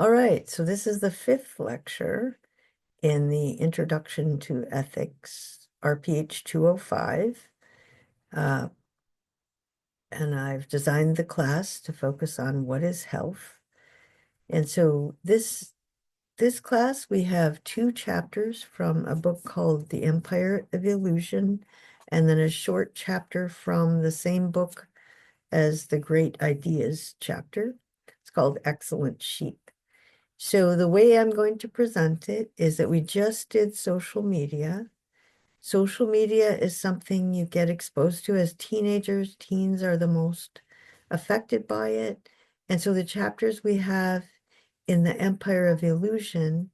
All right, so this is the fifth lecture in the Introduction to Ethics, RPH 205. Uh, and I've designed the class to focus on what is health. And so this class, we have two chapters from a book called The Empire of Illusion, and then a short chapter from the same book as the Great Ideas chapter. It's called Excellent Sheep. So the way I'm going to present it is that we just did social media. Social media is something you get exposed to as teenagers. Teens are the most affected by it. And so the chapters we have in the Empire of Illusion,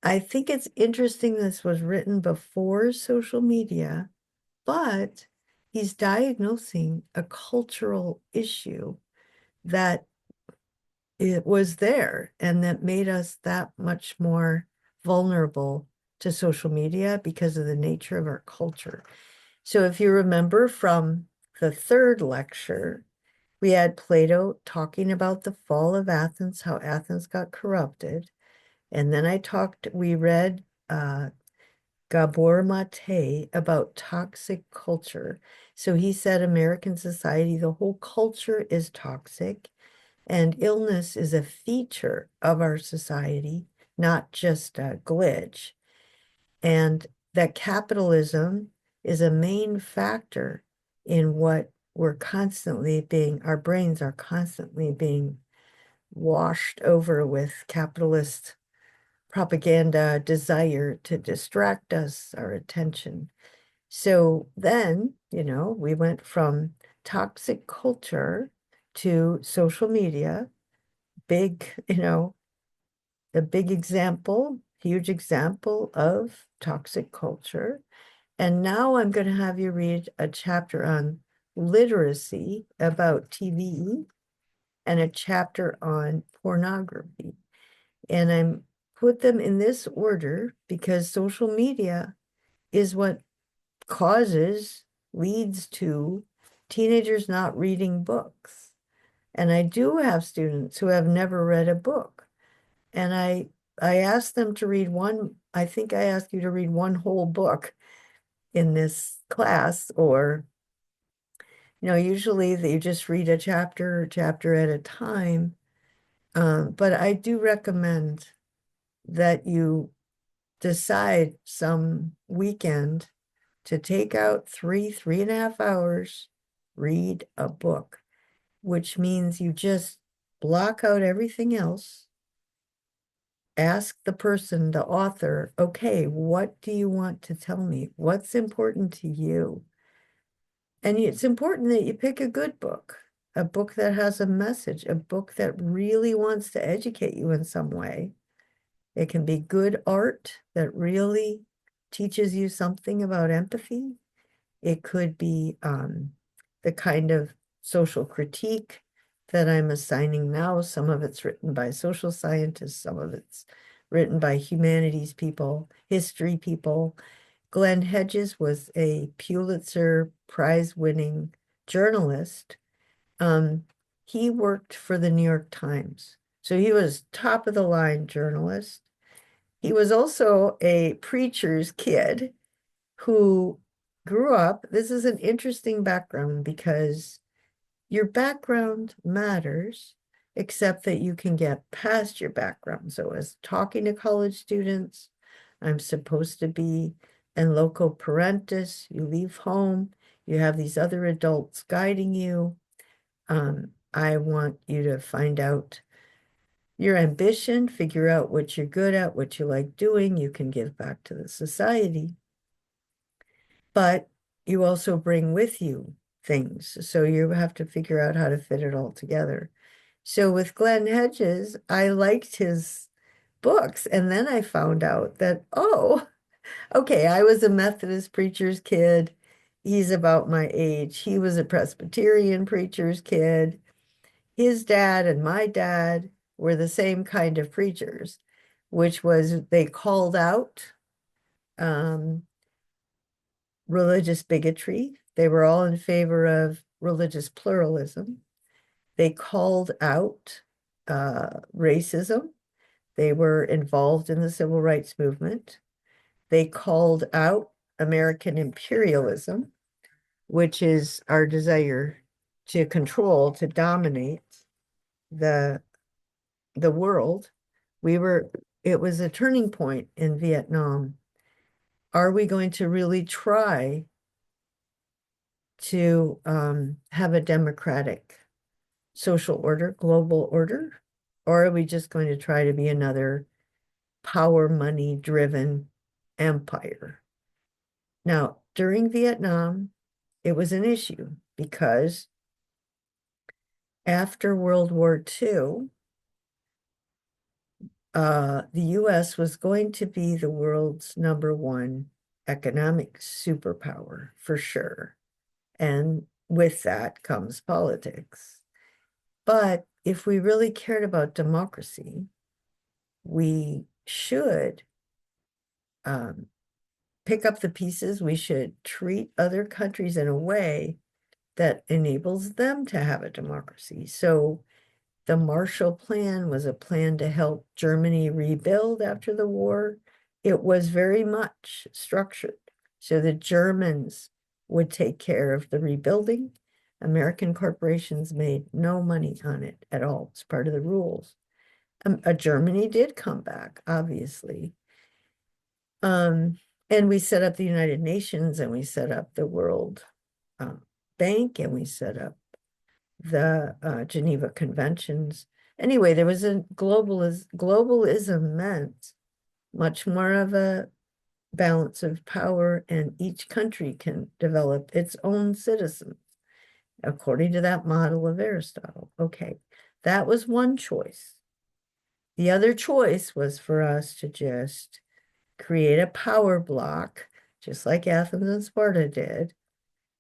I think it's interesting this was written before social media, but he's diagnosing a cultural issue that it was there and that made us that much more vulnerable to social media because of the nature of our culture. So if you remember from the third lecture, we had Plato talking about the fall of Athens, how Athens got corrupted. And then we read Gabor Mate about toxic culture. So he said American society, the whole culture is toxic. And illness is a feature of our society, not just a glitch. And that capitalism is a main factor in what our brains are constantly being washed over with capitalist propaganda, desire to distract us, our attention. So then, we went from toxic culture to social media, big, a big example, huge example of toxic culture. And now I'm going to have you read a chapter on literacy about TV and a chapter on pornography. And I'm put them in this order because social media is what leads to teenagers not reading books. And I do have students who have never read a book. And I asked them to read I think I asked you to read one whole book in this class, or usually they just read a chapter at a time. But I do recommend that you decide some weekend to take out 3.5 hours, read a book, which means you just block out everything else. Ask the author, okay, what do you want to tell me? What's important to you? And it's important that you pick a book that has a message, a book that really wants to educate you in some way. It can be good art that really teaches you something about empathy. It could be the kind of social critique that I'm assigning now. Some of it's written by social scientists, some of it's written by humanities people, history people. Glenn Hedges was a Pulitzer Prize-winning journalist. He worked for the New York Times, so he was top of the line journalist. He was also a preacher's kid who grew up. This is an interesting background because your background matters, except that you can get past your background. So as talking to college students, I'm supposed to be in loco parentis. You leave home, you have these other adults guiding you. I want you to find out your ambition, figure out what you're good at, what you like doing. You can give back to the society, but you also bring with you things. So you have to figure out how to fit it all together. So with Glenn Hedges, I liked his books. And then I found out that, oh, okay, I was a Methodist preacher's kid. He's about my age. He was a Presbyterian preacher's kid. His dad and my dad were the same kind of preachers, which was they called out um, religious bigotry. They were all in favor of religious pluralism. They called out racism. They were involved in the civil rights movement. They called out American imperialism, which is our desire to control, to dominate the the world. It was a turning point in Vietnam. Are we going to really try to have a democratic social order, global order? Or are we just going to try to be another power money driven empire? Now, during Vietnam, it was an issue because after World War II, the US was going to be the world's #1 economic superpower for sure. And with that comes politics. But if we really cared about democracy, we should pick up the pieces. We should treat other countries in a way that enables them to have a democracy. So the Marshall Plan was a plan to help Germany rebuild after the war. It was very much structured so the Germans would take care of the rebuilding. American corporations made no money on it at all. It's part of the rules. Germany did come back, obviously. And we set up the United Nations, and we set up the World Bank, and we set up the Geneva Conventions. Anyway, there was a globalism meant much more of a balance of power, and each country can develop its own citizens according to that model of Aristotle. Okay, that was one choice. The other choice was for us to just create a power block, just like Athens and Sparta did,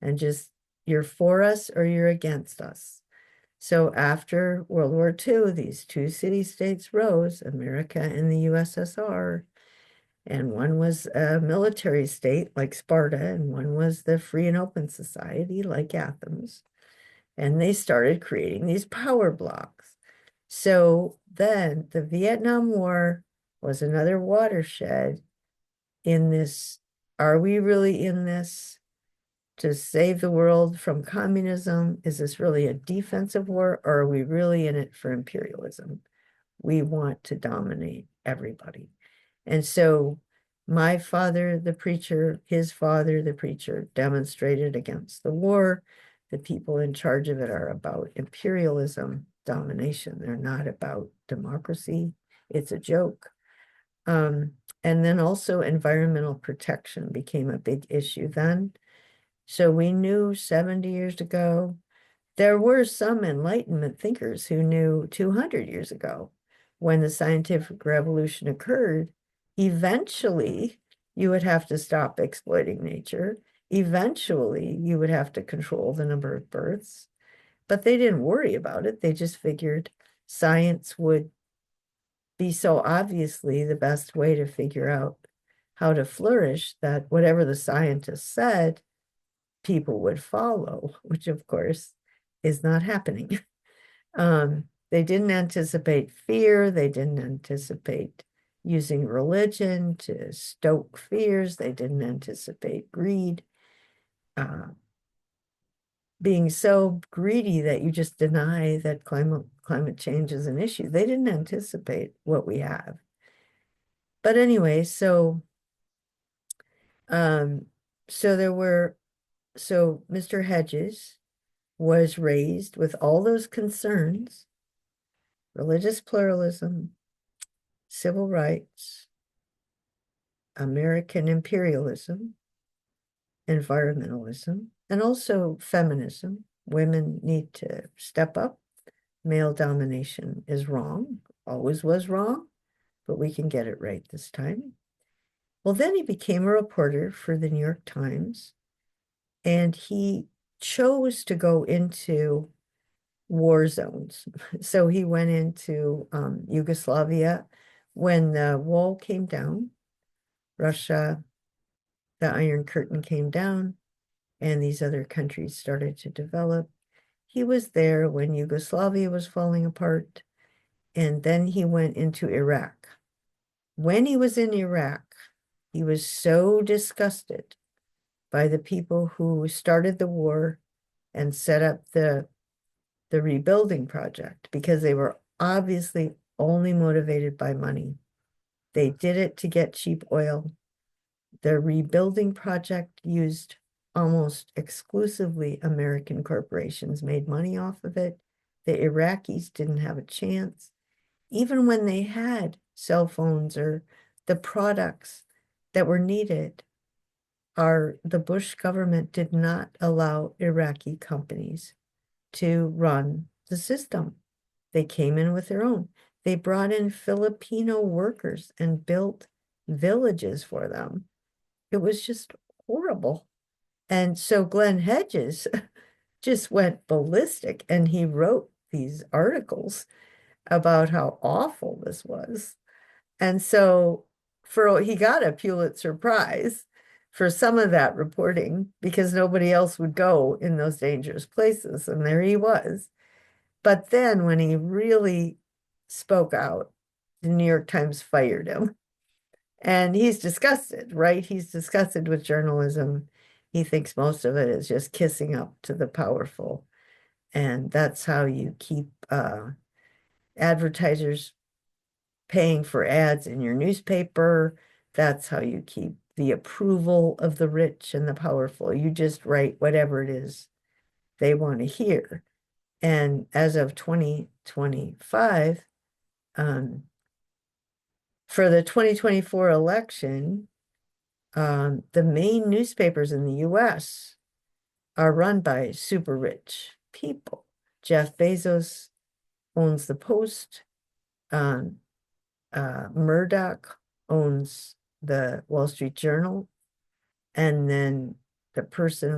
and just you're for us or you're against us. So after World War II, these two city-states rose, America and the USSR, and one was a military state like Sparta, and one was the free and open society like Athens. And they started creating these power blocks. So then the Vietnam War was another watershed in this. Are we really in this to save the world from communism? Is this really a defensive war, or are we really in it for imperialism? We want to dominate everybody. And so my father, the preacher, his father, the preacher, demonstrated against the war. The people in charge of it are about imperialism, domination. They're not about democracy. It's a joke. And then also environmental protection became a big issue then. So we knew 70 years ago, there were some Enlightenment thinkers who knew 200 years ago when the scientific revolution occurred, eventually you would have to stop exploiting nature. Eventually you would have to control the number of births, but they didn't worry about it. They just figured science would be so obviously the best way to figure out how to flourish that whatever the scientists said, people would follow, which of course is not happening. They didn't anticipate fear. They didn't anticipate using religion to stoke fears. They didn't anticipate greed, being so greedy that you just deny that climate change is an issue. They didn't anticipate what we have. But anyway, so Mr. Hedges was raised with all those concerns: religious pluralism, civil rights, American imperialism, environmentalism, and also feminism. Women need to step up. Male domination is wrong, always was wrong, but we can get it right this time. Well, then he became a reporter for the New York Times, and he chose to go into war zones. So he went into Yugoslavia when the wall came down. Russia, the Iron Curtain came down, and these other countries started to develop. He was there when Yugoslavia was falling apart. and then he went into Iraq. When he was in Iraq, he was so disgusted by the people who started the war and set up the rebuilding project, because they were obviously only motivated by money. They did it to get cheap oil. The rebuilding project used almost exclusively American corporations, made money off of it. The Iraqis didn't have a chance. Even when they had cell phones or the products that were needed, the Bush government did not allow Iraqi companies to run the system. They came in with their own. They brought in Filipino workers and built villages for them. It was just horrible. And so Glenn Hedges just went ballistic, and he wrote these articles about how awful this was. And so he got a Pulitzer Prize for some of that reporting, because nobody else would go in those dangerous places. And there he was. But then when he really spoke out, the New York Times fired him. And he's disgusted, right? He's disgusted with journalism. He thinks most of it is just kissing up to the powerful. And that's how you keep advertisers paying for ads in your newspaper. That's how you keep the approval of the rich and the powerful. You just write whatever it is they want to hear. And as of 2025, for the 2024 election, the main newspapers in the US are run by super rich people. Jeff Bezos owns the Post. Murdoch owns the Wall Street Journal. And then the person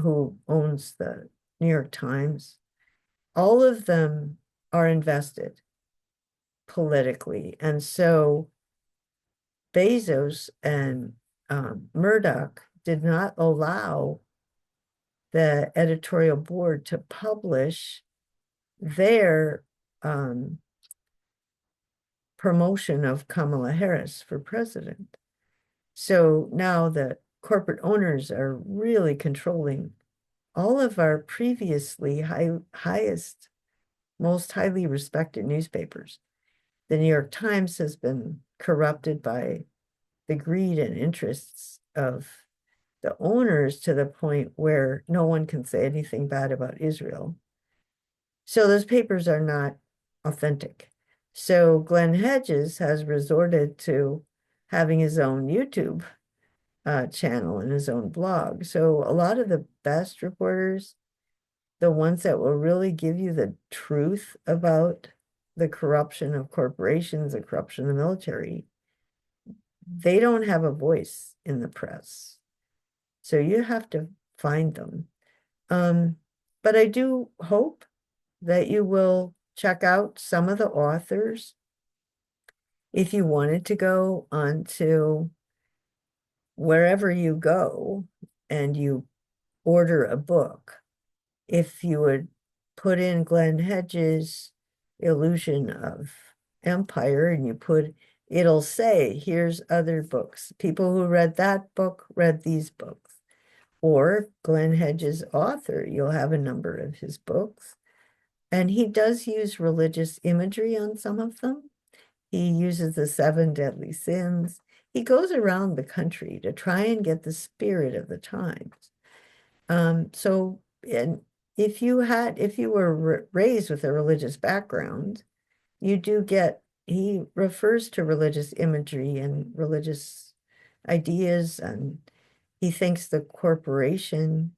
who owns the New York Times, all of them are invested politically. And so Bezos and Murdoch did not allow the editorial board to publish their promotion of Kamala Harris for president. So now the corporate owners are really controlling all of our previously highest, most highly respected newspapers. The New York Times has been corrupted by the greed and interests of the owners to the point where no one can say anything bad about Israel. So those papers are not authentic. So Glenn Hedges has resorted to having his own YouTube channel and his own blog. So a lot of the best reporters, the ones that will really give you the truth about the corruption of corporations, the corruption of the military, they don't have a voice in the press. So you have to find them. But I do hope that you will check out some of the authors. If you wanted to go onto wherever you go and you order a book, if you would put in Glenn Hedges' Illusion of Empire, and it'll say, here's other books. People who read that book read these books. Or Glenn Hedges' author, you'll have a number of his books. And he does use religious imagery on some of them. He uses the 7 deadly sins. He goes around the country to try and get the spirit of the times. And if you were raised with a religious background, he refers to religious imagery and religious ideas, and he thinks the corporation,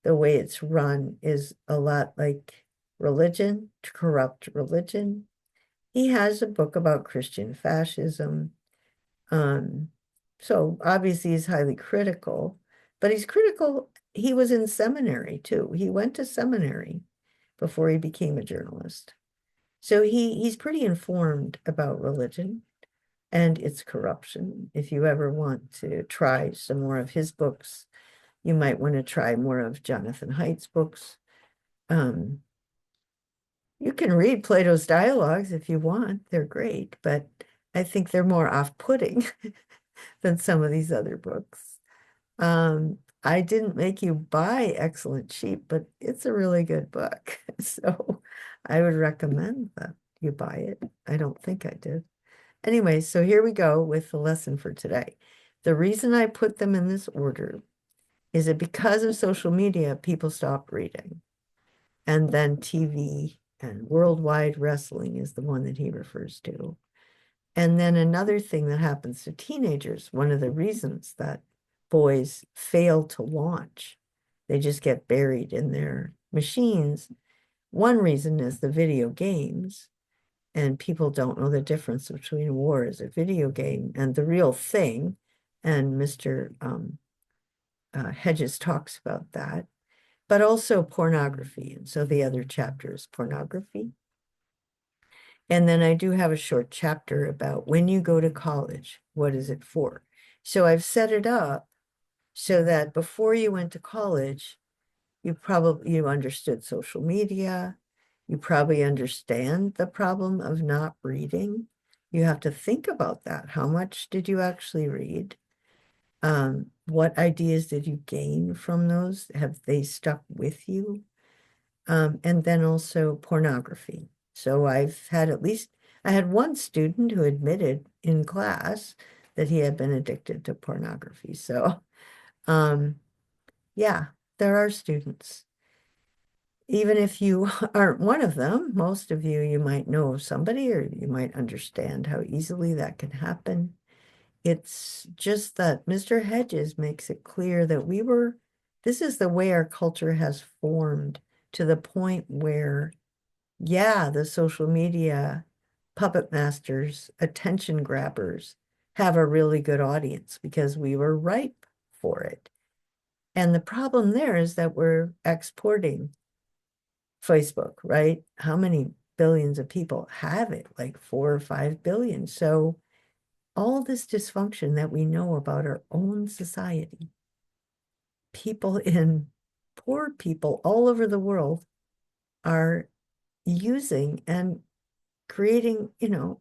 the way it's run, is a lot like religion, to corrupt religion. He has a book about Christian fascism. So obviously he's highly critical, but he's critical. He was in seminary too. He went to seminary before he became a journalist. So he's pretty informed about religion and its corruption. If you ever want to try some more of his books, you might want to try more of Jonathan Haidt's books. You can read Plato's dialogues if you want. They're great, but I think they're more off-putting than some of these other books. I didn't make you buy Excellent Sheep, but it's a really good book. So I would recommend that you buy it. I don't think I did. Anyway, so here we go with the lesson for today. The reason I put them in this order is that because of social media, people stopped reading. And then TV and worldwide wrestling is the one that he refers to. And then another thing that happens to teenagers, one of the reasons that boys fail to launch, they just get buried in their machines. One reason is the video games, and people don't know the difference between war as a video game and the real thing. And Mr. Hedges talks about that, but also pornography. And so the other chapter is pornography. And then I do have a short chapter about when you go to college, what is it for? So I've set it up so that before you went to college, you understood social media. You probably understand the problem of not reading. You have to think about that. How much did you actually read? What ideas did you gain from those? Have they stuck with you? And then also pornography. So I had one student who admitted in class that he had been addicted to pornography. So, yeah, there are students. Even if you aren't one of them, most of you, you might know of somebody or you might understand how easily that can happen. It's just that Mr. Hedges makes it clear that this is the way our culture has formed to the point where, yeah, the social media puppet masters, attention grabbers have a really good audience because we were ripe for it. And the problem there is that we're exporting Facebook, right? How many billions of people have it? Like 4 or 5 billion. So all this dysfunction that we know about our own society, poor people all over the world are using and creating,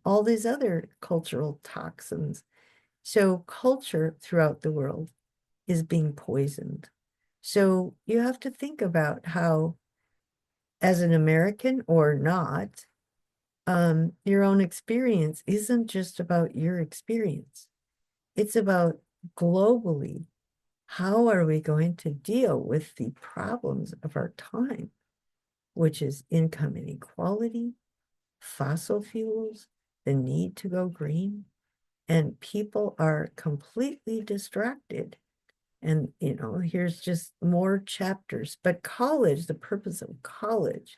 all these other cultural toxins. So culture throughout the world is being poisoned. So you have to think about how, as an American or not, your own experience isn't just about your experience. It's about globally, how are we going to deal with the problems of our time, which is income inequality, fossil fuels, the need to go green, and people are completely distracted. And, here's just more chapters. But college, the purpose of college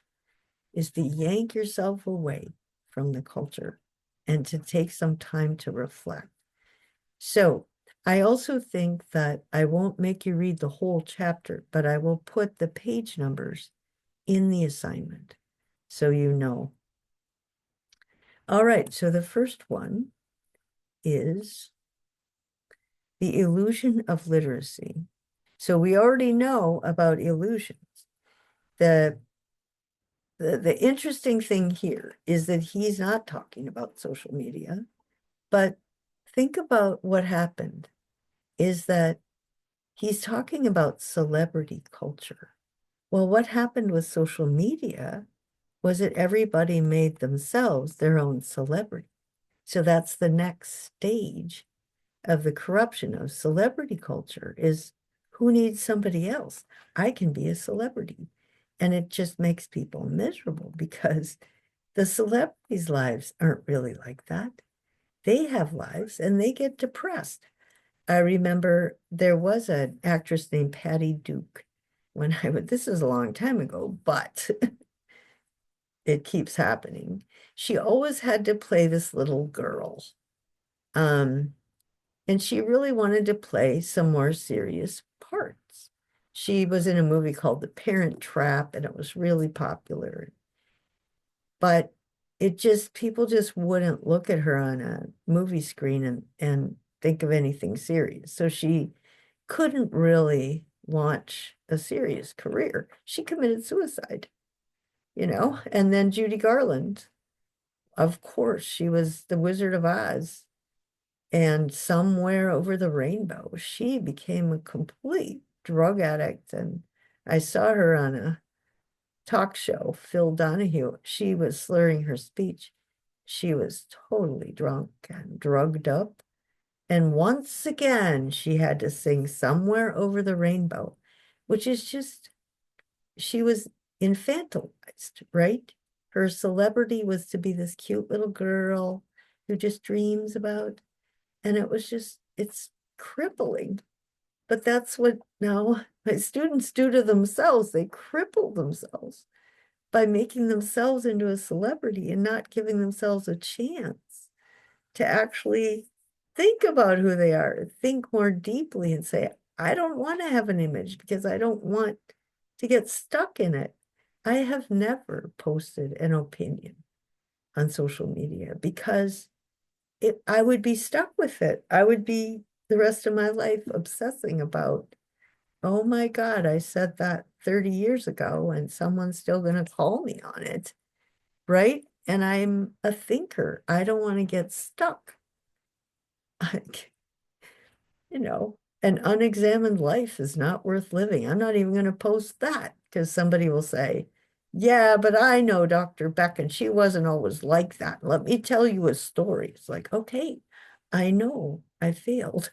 is to yank yourself away from the culture and to take some time to reflect. So I also think that I won't make you read the whole chapter, but I will put the page numbers in the assignment so you know. All right, so the first one is the illusion of literacy. So we already know about illusions. The interesting thing here is that he's not talking about social media, but think about what happened is that he's talking about celebrity culture. Well, what happened with social media was that everybody made themselves their own celebrity. So that's the next stage of the corruption of celebrity culture is who needs somebody else? I can be a celebrity. And it just makes people miserable because the celebrities' lives aren't really like that. They have lives and they get depressed. I remember there was an actress named Patty Duke this is a long time ago, but it keeps happening. She always had to play this little girl. Um, and she really wanted to play some more serious parts. She was in a movie called The Parent Trap, and it was really popular. But people just wouldn't look at her on a movie screen and think of anything serious. So she couldn't really launch a serious career. She committed suicide. and then Judy Garland, of course, she was the Wizard of Oz. And somewhere over the rainbow, she became a complete drug addict. And I saw her on a talk show, Phil Donahue. She was slurring her speech. She was totally drunk and drugged up. And once again, she had to sing Somewhere Over the Rainbow, which is just, she was infantilized, right? Her celebrity was to be this cute little girl who just dreams about, and it was just, it's crippling. But that's what now my students do to themselves. They cripple themselves by making themselves into a celebrity and not giving themselves a chance to actually think about who they are, think more deeply and say, I don't want to have an image because I don't want to get stuck in it. I have never posted an opinion on social media because I would be stuck with it. I would be the rest of my life obsessing about, oh my God, I said that 30 years ago and someone's still going to call me on it, right? And I'm a thinker. I don't want to get stuck. Like, an unexamined life is not worth living. I'm not even going to post that because somebody will say, yeah, but I know Dr. Beck and she wasn't always like that. Let me tell you a story. It's like, okay, I know I failed.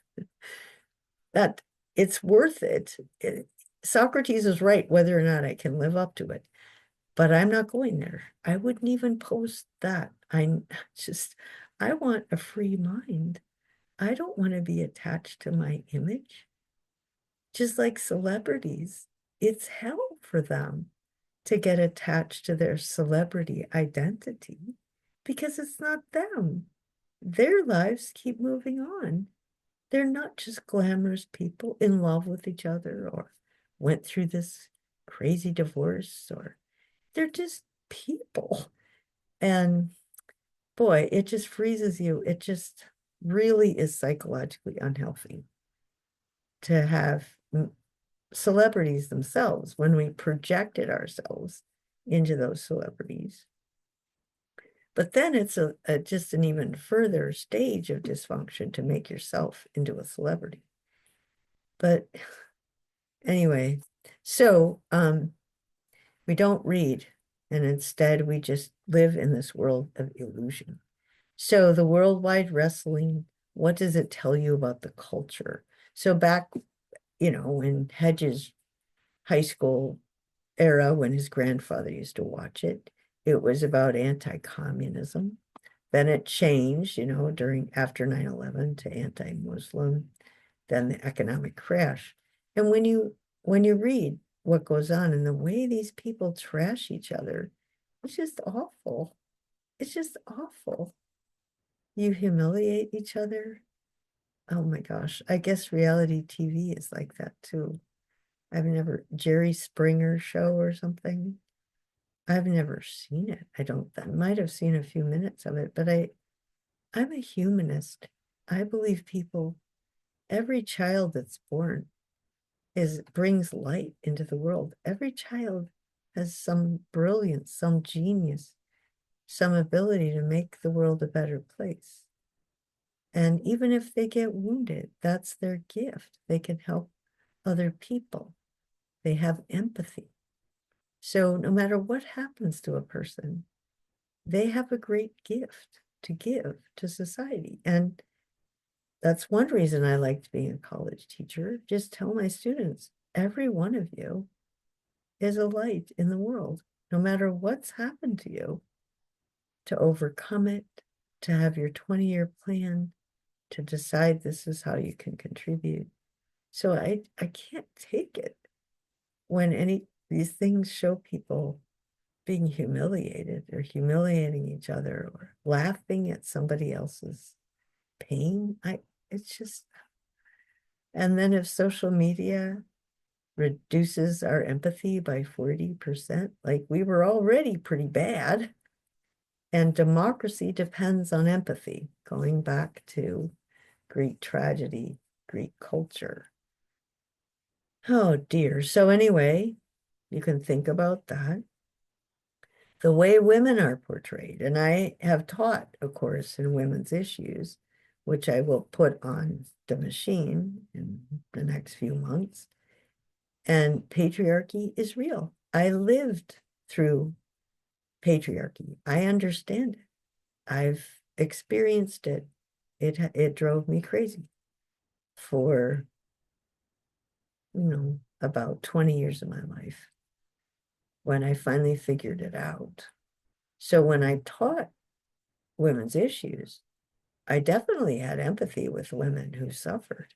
That it's worth it. Socrates is right whether or not I can live up to it, but I'm not going there. I wouldn't even post that. Just, I want a free mind. I don't want to be attached to my image. Just like celebrities, it's hell for them to get attached to their celebrity identity because it's not them. Their lives keep moving on. They're not just glamorous people in love with each other or went through this crazy divorce, or they're just people. And boy, it just freezes you. It just really is psychologically unhealthy to have celebrities themselves when we projected ourselves into those celebrities. But then it's just an even further stage of dysfunction to make yourself into a celebrity. But anyway, so we don't read, and instead we just live in this world of illusion. So the worldwide wrestling, what does it tell you about the culture? So back, in Hedges' high school era, when his grandfather used to watch it, it was about anti-communism. Then it changed, during after 9/11 to anti-Muslim, then the economic crash. And when you read what goes on and the way these people trash each other, it's just awful. It's just awful. You humiliate each other. Oh my gosh. I guess reality TV is like that too. I've never, Jerry Springer show or something. I've never seen it. I might have seen a few minutes of it, but I'm a humanist. I believe every child that's born brings light into the world. Every child has some brilliance, some genius, some ability to make the world a better place. And even if they get wounded, that's their gift. They can help other people. They have empathy. So no matter what happens to a person, they have a great gift to give to society. And that's one reason I liked being a college teacher. Just tell my students, every one of you is a light in the world, no matter what's happened to you, to overcome it, to have your 20-year plan, to decide this is how you can contribute. So I can't take it when these things show people being humiliated or humiliating each other or laughing at somebody else's pain. It's just, and then if social media reduces our empathy by 40%, like we were already pretty bad. And democracy depends on empathy, going back to Greek tragedy, Greek culture. Oh dear. So anyway, you can think about that. the way women are portrayed. And I have taught a course in women's issues, which I will put on the machine in the next few months. And patriarchy is real. I lived through patriarchy. I understand it. I've experienced it. It drove me crazy for, about 20 years of my life when I finally figured it out. So when I taught women's issues, I definitely had empathy with women who suffered,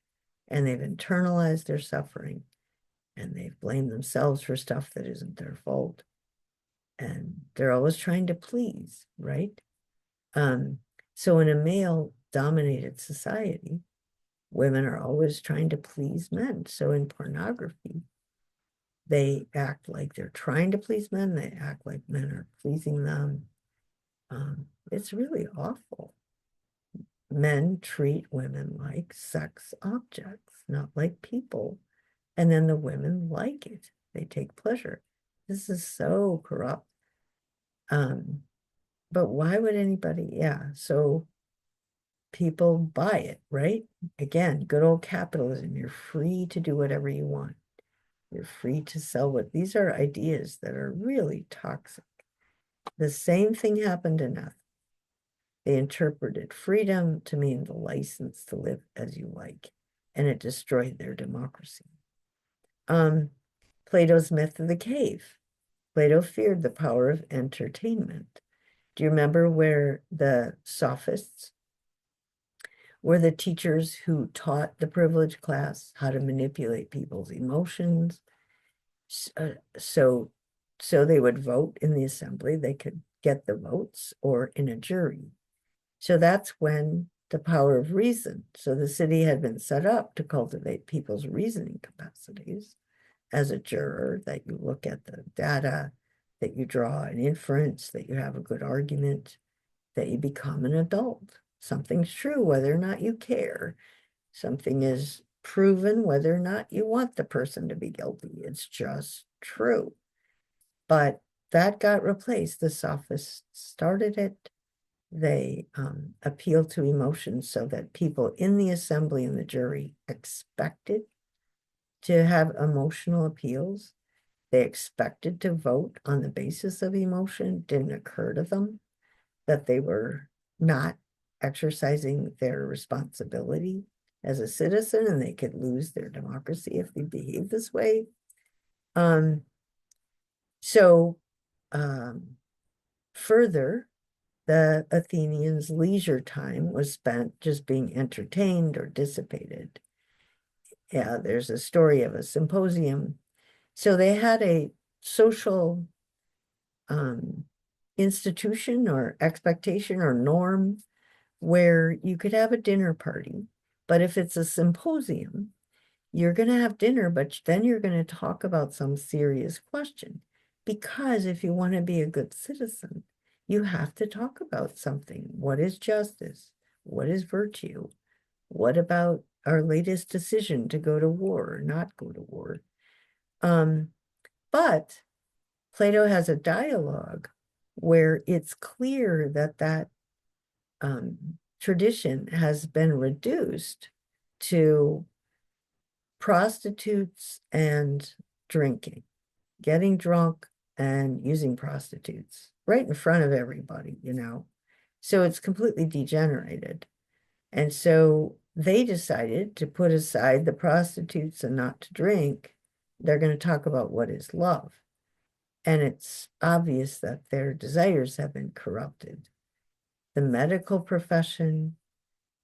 and they've internalized their suffering, and they've blamed themselves for stuff that isn't their fault. And they're always trying to please, right? So in a male-dominated society, women are always trying to please men. So in pornography, they act like they're trying to please men. They act like men are pleasing them. It's really awful. Men treat women like sex objects, not like people. And then the women like it. They take pleasure. This is so corrupt. But why would anybody? Yeah, so people buy it, right? Again, good old capitalism. You're free to do whatever you want. You're free to sell what these are ideas that are really toxic. The same thing happened in ethics. They interpreted freedom to mean the license to live as you like, and it destroyed their democracy. Plato's myth of the cave. Plato feared the power of entertainment. Do you remember where the sophists were the teachers who taught the privileged class how to manipulate people's emotions? So they would vote in the assembly, they could get the votes, or in a jury. So that's when the power of reason. So the city had been set up to cultivate people's reasoning capacities as a juror, that you look at the data, that you draw an inference, that you have a good argument, that you become an adult. Something's true whether or not you care. Something is proven whether or not you want the person to be guilty. It's just true. But that got replaced. The sophists started it. They appealed to emotions so that people in the assembly and the jury expected to have emotional appeals. They expected to vote on the basis of emotion. It didn't occur to them that they were not exercising their responsibility as a citizen, and they could lose their democracy if they behave this way. So further, the Athenians' leisure time was spent just being entertained or dissipated. Yeah, there's a story of a symposium. So they had a social institution or expectation or norm where you could have a dinner party, but if it's a symposium, you're going to have dinner, but then you're going to talk about some serious question. Because if you want to be a good citizen, you have to talk about something. What is justice? What is virtue? What about our latest decision to go to war or not go to war? But Plato has a dialogue where it's clear that tradition has been reduced to prostitutes and drinking, getting drunk and using prostitutes right in front of everybody, So it's completely degenerated. And so they decided to put aside the prostitutes and not to drink. They're going to talk about what is love. And it's obvious that their desires have been corrupted. The medical profession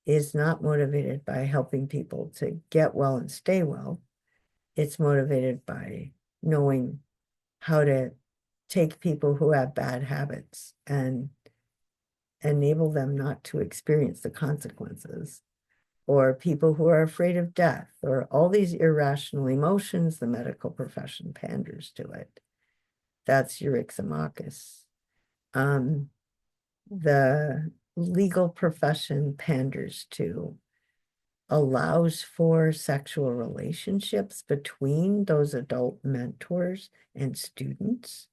is not motivated by helping people to get well and stay well. It's motivated by knowing how to take people who have bad habits and enable them not to experience the consequences, or people who are afraid of death, or all these irrational emotions. The medical profession panders to it. That's Euryximachus. The legal profession panders to, allows for sexual relationships between those adult mentors and students.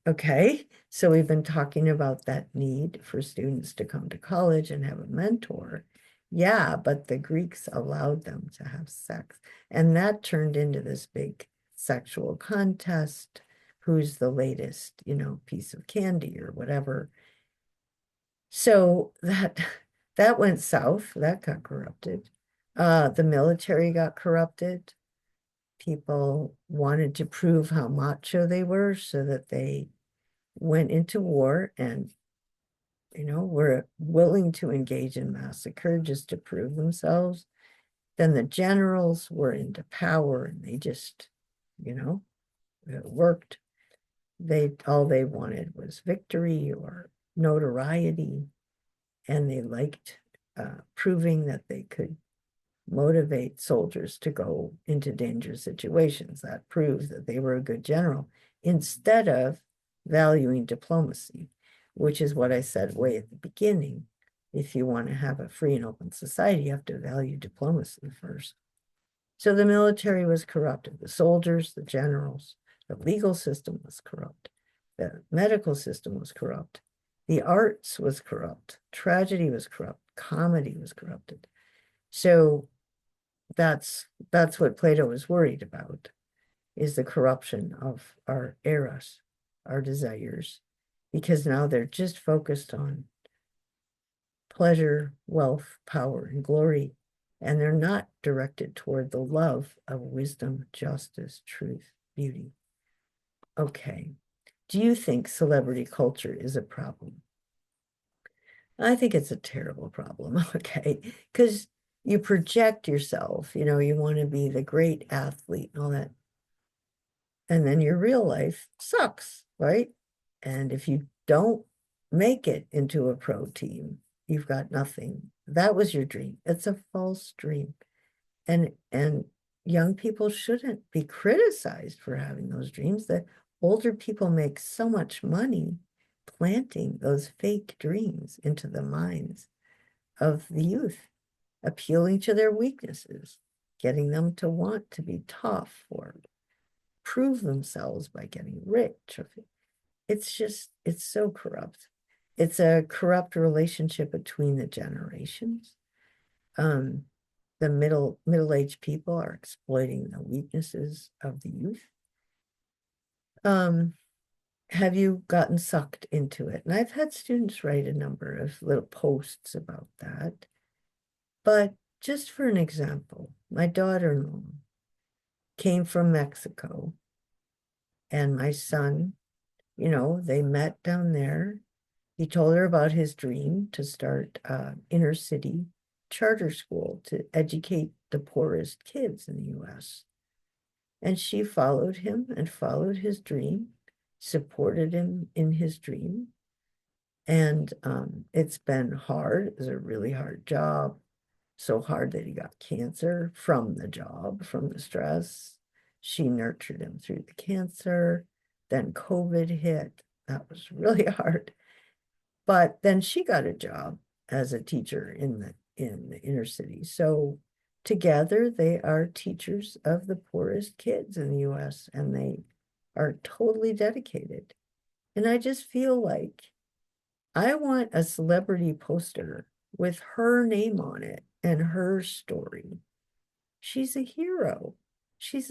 Okay, so we've been talking about that need for students to come to college and have a mentor. Yeah, but the Greeks allowed them to have sex, and that turned into this big sexual contest. Who's the latest, piece of candy or whatever. So that went south, that got corrupted. The military got corrupted. People wanted to prove how macho they were so that they went into war and, were willing to engage in massacre just to prove themselves. Then the generals were into power and they just, it worked. All they wanted was victory or notoriety, and they liked proving that they could motivate soldiers to go into dangerous situations. That proves that they were a good general instead of valuing diplomacy, which is what I said way at the beginning. If you want to have a free and open society, you have to value diplomacy first. So the military was corrupted, the soldiers, the generals, the legal system was corrupt, the medical system was corrupt, the arts was corrupt, tragedy was corrupt, comedy was corrupted. So that's what Plato was worried about, is the corruption of our eros, our desires, because now they're just focused on pleasure, wealth, power, and glory, and they're not directed toward the love of wisdom, justice, truth, beauty. Okay. Do you think celebrity culture is a problem? I think it's a terrible problem, okay? Because you project yourself, you want to be the great athlete and all that. And then your real life sucks, right? And if you don't make it into a pro team, you've got nothing. That was your dream. It's a false dream. And young people shouldn't be criticized for having those dreams. The older people make so much money planting those fake dreams into the minds of the youth, appealing to their weaknesses, getting them to want to be tough or prove themselves by getting rich. It's so corrupt. It's a corrupt relationship between the generations. Um, the middle-aged people are exploiting the weaknesses of the youth. Have you gotten sucked into it? And I've had students write a number of little posts about that. But just for an example, my daughter-in-law came from Mexico, and my son, they met down there. He told her about his dream to start inner city charter school to educate the poorest kids in the US. And she followed him and followed his dream, supported him in his dream. And it's been hard. It was a really hard job. So hard that he got cancer from the job, from the stress. She nurtured him through the cancer. Then COVID hit. That was really hard. But then she got a job as a teacher in the inner city. So together they are teachers of the poorest kids in the US, and they are totally dedicated. And I just feel like I want a celebrity poster with her name on it and her story. She's a hero. She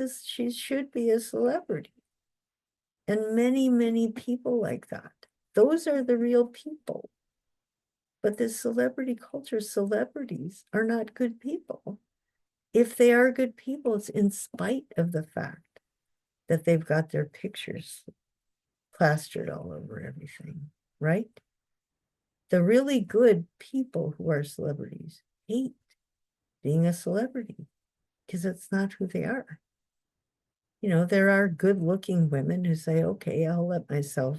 should be a celebrity. And many, many people like that. Those are the real people. But this celebrity culture, celebrities are not good people. If they are good people, it's in spite of the fact that they've got their pictures plastered all over everything, right? The really good people who are celebrities hate being a celebrity because it's not who they are. There are good-looking women who say, okay, I'll let myself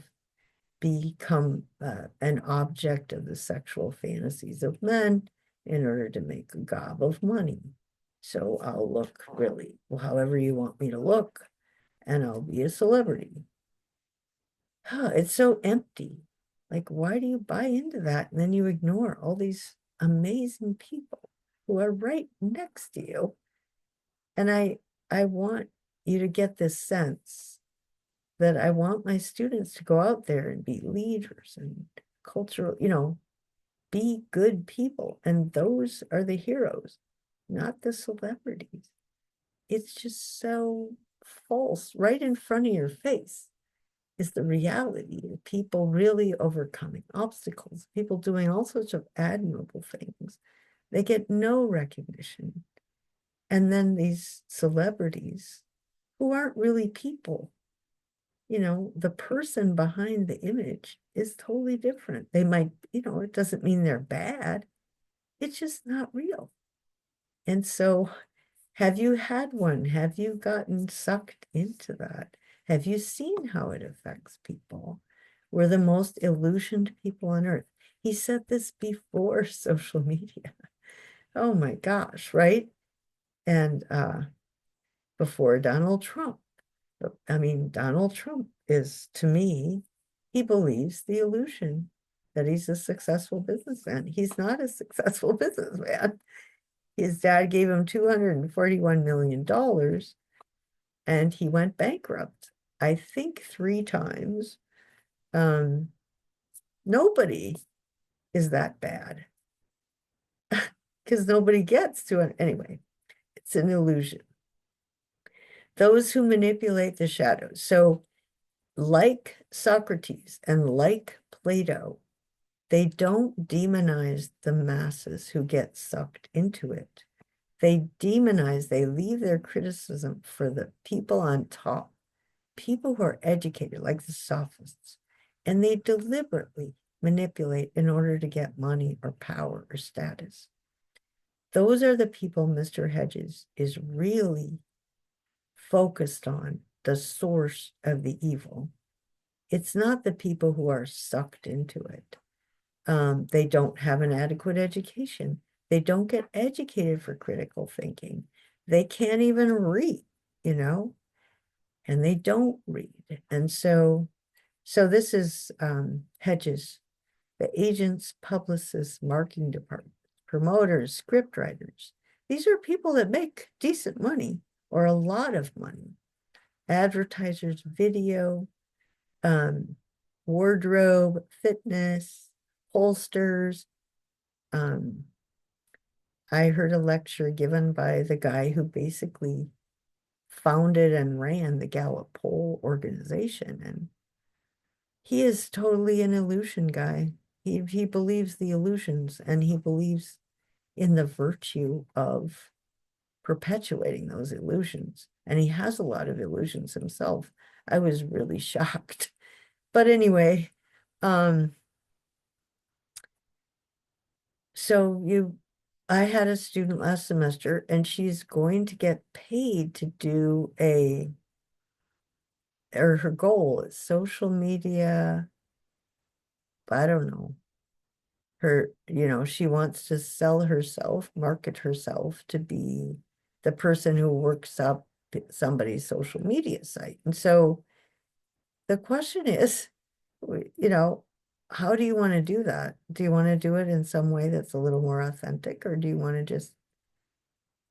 become an object of the sexual fantasies of men in order to make a gob of money. So I'll look really, well, however you want me to look, and I'll be a celebrity. It's so empty. Like, why do you buy into that? And then you ignore all these amazing people who are right next to you. And I want you to get this sense that I want my students to go out there and be leaders and cultural, be good people. And those are the heroes, not the celebrities. It's just so false. Right in front of your face is the reality of people really overcoming obstacles, people doing all sorts of admirable things. They get no recognition. And then these celebrities who aren't really people, the person behind the image is totally different. They might, it doesn't mean they're bad. It's just not real. And so, have you had one? Have you gotten sucked into that? Have you seen how it affects people? We're the most illusioned people on earth. He said this before social media. Oh my gosh, right? And before Donald Trump. I mean, Donald Trump is, to me, he believes the illusion that he's a successful businessman. He's not a successful businessman. His dad gave him $241 million and he went bankrupt, I think 3 times. Nobody is that bad because nobody gets to it. Anyway, it's an illusion. Those who manipulate the shadows. So, like Socrates and like Plato, they don't demonize the masses who get sucked into it. They demonize, they leave their criticism for the people on top, people who are educated, like the sophists, and they deliberately manipulate in order to get money or power or status. Those are the people Mr. Hedges is really focused on, the source of the evil. It's not the people who are sucked into it. They don't have an adequate education. They don't get educated for critical thinking. They can't even read, and they don't read. And so this is Hedges, the agents, publicists, marketing departments, promoters, script writers. These are people that make decent money or a lot of money. Advertisers, video, wardrobe, fitness, holsters. I heard a lecture given by the guy who basically founded and ran the Gallup poll organization, and he is totally an illusion guy. He believes the illusions, and he believes in the virtue of perpetuating those illusions. And he has a lot of illusions himself. I was really shocked. But anyway, I had a student last semester, and she's going to get paid to do or her goal is social media. I don't know. She wants to sell herself, market herself to be the person who works up somebody's social media site. And so the question is, how do you want to do that? Do you want to do it in some way that's a little more authentic, or do you want to just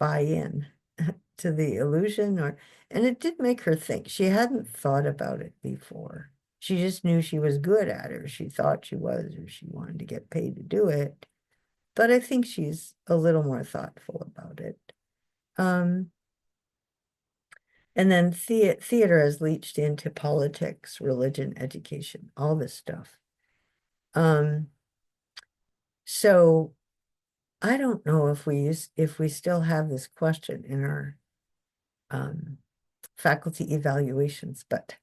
buy in to the illusion? And it did make her think. She hadn't thought about it before. She just knew she was good at it, or she thought she was, or she wanted to get paid to do it. But I think she's a little more thoughtful about it. And then theater has leached into politics, religion, education, all this stuff. So I don't know if we still have this question in our faculty evaluations, but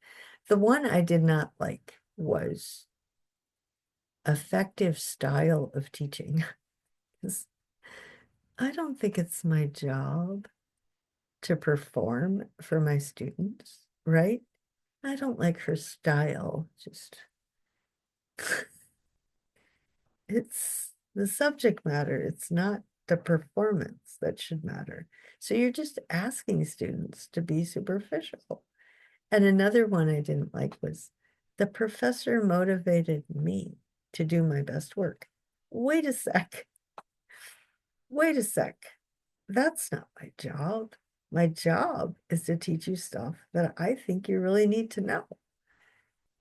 the one I did not like was effective style of teaching. I don't think it's my job to perform for my students, right? I don't like her style. Just it's the subject matter. It's not the performance that should matter. So you're just asking students to be superficial. And another one I didn't like was the professor motivated me to do my best work. Wait a sec. Wait a sec. That's not my job. My job is to teach you stuff that I think you really need to know.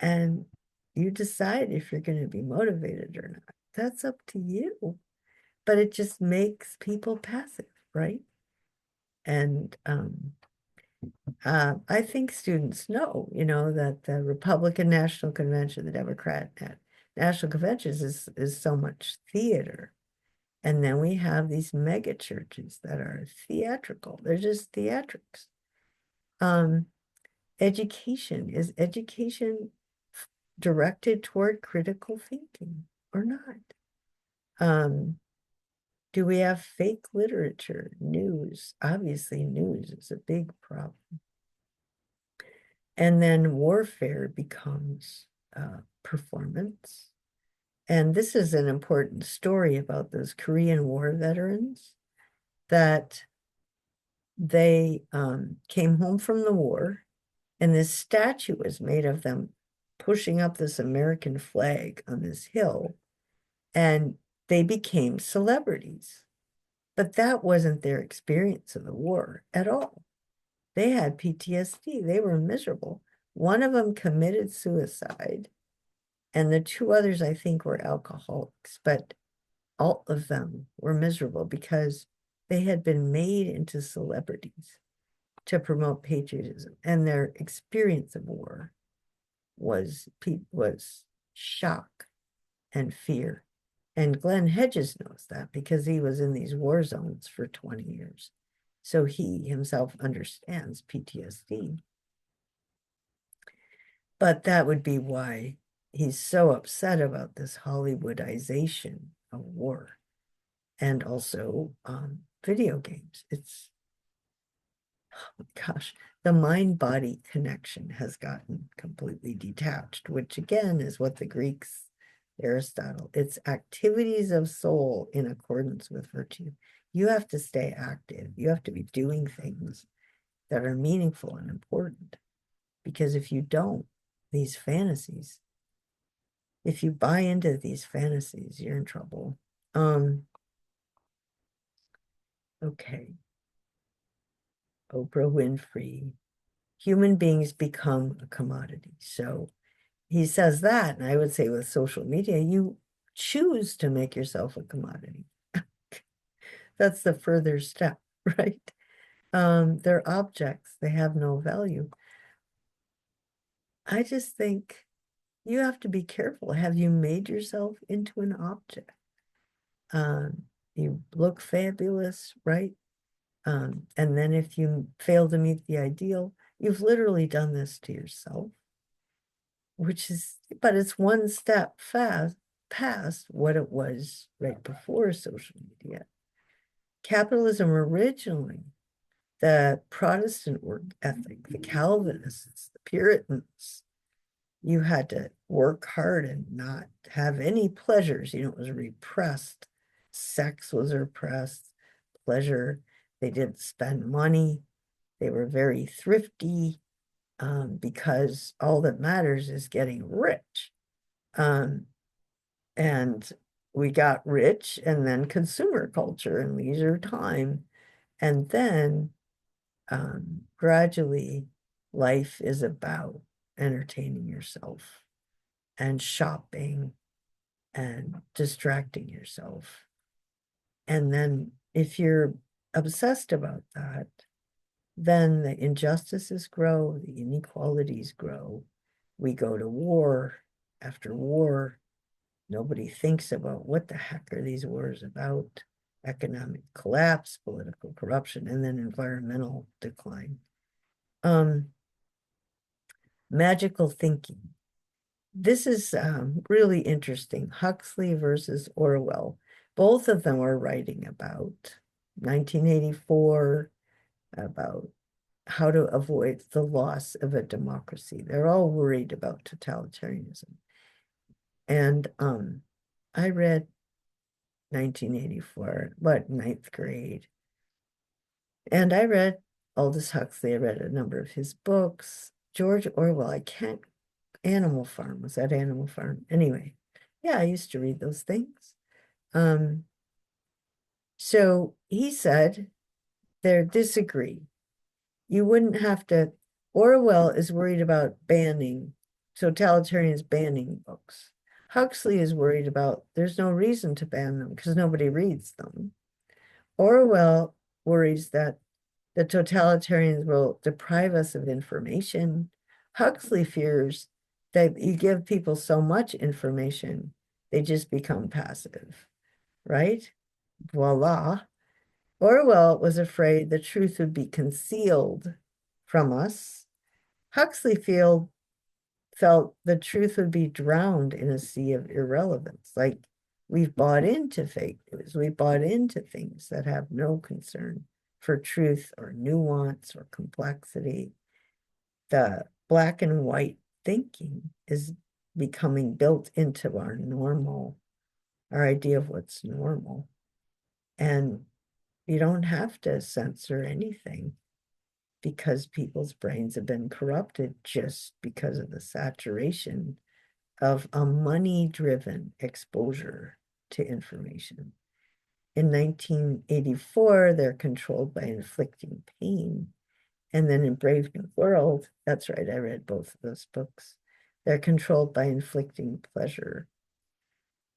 And you decide if you're going to be motivated or not. That's up to you. But it just makes people passive, right? And I think students know, that the Republican National Convention, the Democrat National Conventions is so much theater. And then we have these mega churches that are theatrical. They're just theatrics. Education, is education directed toward critical thinking or not? Do we have fake literature, news? Obviously, news is a big problem. And then warfare becomes performance. And this is an important story about those Korean War veterans, that they came home from the war, and this statue was made of them pushing up this American flag on this hill, and they became celebrities. But that wasn't their experience of the war at all. They had PTSD. They were miserable. One of them committed suicide, and the two others, I think, were alcoholics, but all of them were miserable because they had been made into celebrities to promote patriotism, and their experience of war was shock and fear. And Glenn Hedges knows that because he was in these war zones for 20 years. So he himself understands PTSD. But that would be why he's so upset about this Hollywoodization of war, and also video games. It's, oh my gosh, the mind-body connection has gotten completely detached, which again is what the Greeks, Aristotle, it's activities of soul in accordance with virtue. You have to stay active. You have to be doing things that are meaningful and important. Because if you don't, these fantasies, if you buy into these fantasies, you're in trouble. Okay. Oprah Winfrey. Human beings become a commodity. So he says that, and I would say with social media, you choose to make yourself a commodity. That's the further step, right? They're objects, they have no value. I just think you have to be careful. Have you made yourself into an object? You look fabulous, right? And then if you fail to meet the ideal, you've literally done this to yourself, but it's one step past what it was right before social media. Capitalism originally, the Protestant work ethic, the Calvinists, the Puritans, you had to work hard and not have any pleasures. It was repressed. Sex was repressed, pleasure. They didn't spend money. They were very thrifty, because all that matters is getting rich. And we got rich, and then consumer culture and leisure time. And then gradually, life is about entertaining yourself and shopping and distracting yourself. And then if you're obsessed about that, then the injustices grow, the inequalities grow. We go to war after war. Nobody thinks about what the heck are these wars about? Economic collapse, political corruption, and then environmental decline. Magical thinking. This is really interesting. Huxley versus Orwell. Both of them are writing about 1984, about how to avoid the loss of a democracy. They're all worried about totalitarianism. And I read 1984, ninth grade. And I read Aldous Huxley. I read a number of his books. George Orwell, I can't, Animal Farm, was that Animal Farm? Anyway, yeah, I used to read those things. So he said they disagree. You wouldn't have to, Orwell is worried about banning totalitarians banning books. Huxley is worried about there's no reason to ban them because nobody reads them. Orwell worries that the totalitarians will deprive us of information. Huxley fears that you give people so much information, they just become passive, right? Voila. Orwell was afraid the truth would be concealed from us. Huxley felt the truth would be drowned in a sea of irrelevance. Like we've bought into fake news, we've bought into things that have no concern for truth or nuance or complexity. The black and white thinking is becoming built into our idea of what's normal. And you don't have to censor anything because people's brains have been corrupted just because of the saturation of a money-driven exposure to information. In 1984, they're controlled by inflicting pain. And then in Brave New World, that's right, I read both of those books. They're controlled by inflicting pleasure.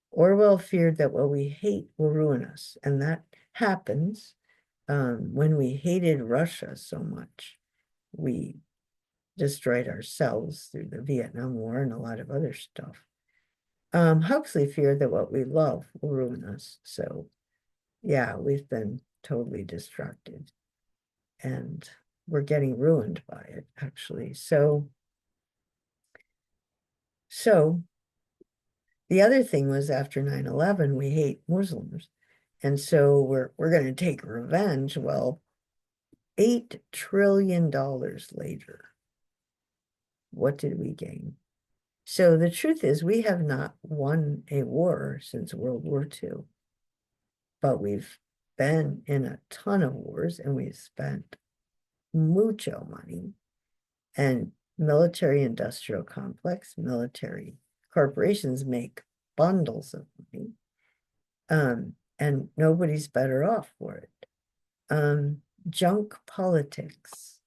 Orwell feared that what we hate will ruin us. And that happens when we hated Russia so much. We destroyed ourselves through the Vietnam War and a lot of other stuff. Huxley feared that what we love will ruin us. So yeah, we've been totally distracted and we're getting ruined by it, actually. So the other thing was after 9/11, we hate Muslims. And so we're going to take revenge. Well, $8 trillion later, what did we gain? So the truth is we have not won a war since World War II, but we've been in a ton of wars and we've spent mucho money and military industrial complex, military corporations make bundles of money. And nobody's better off for it. Junk politics.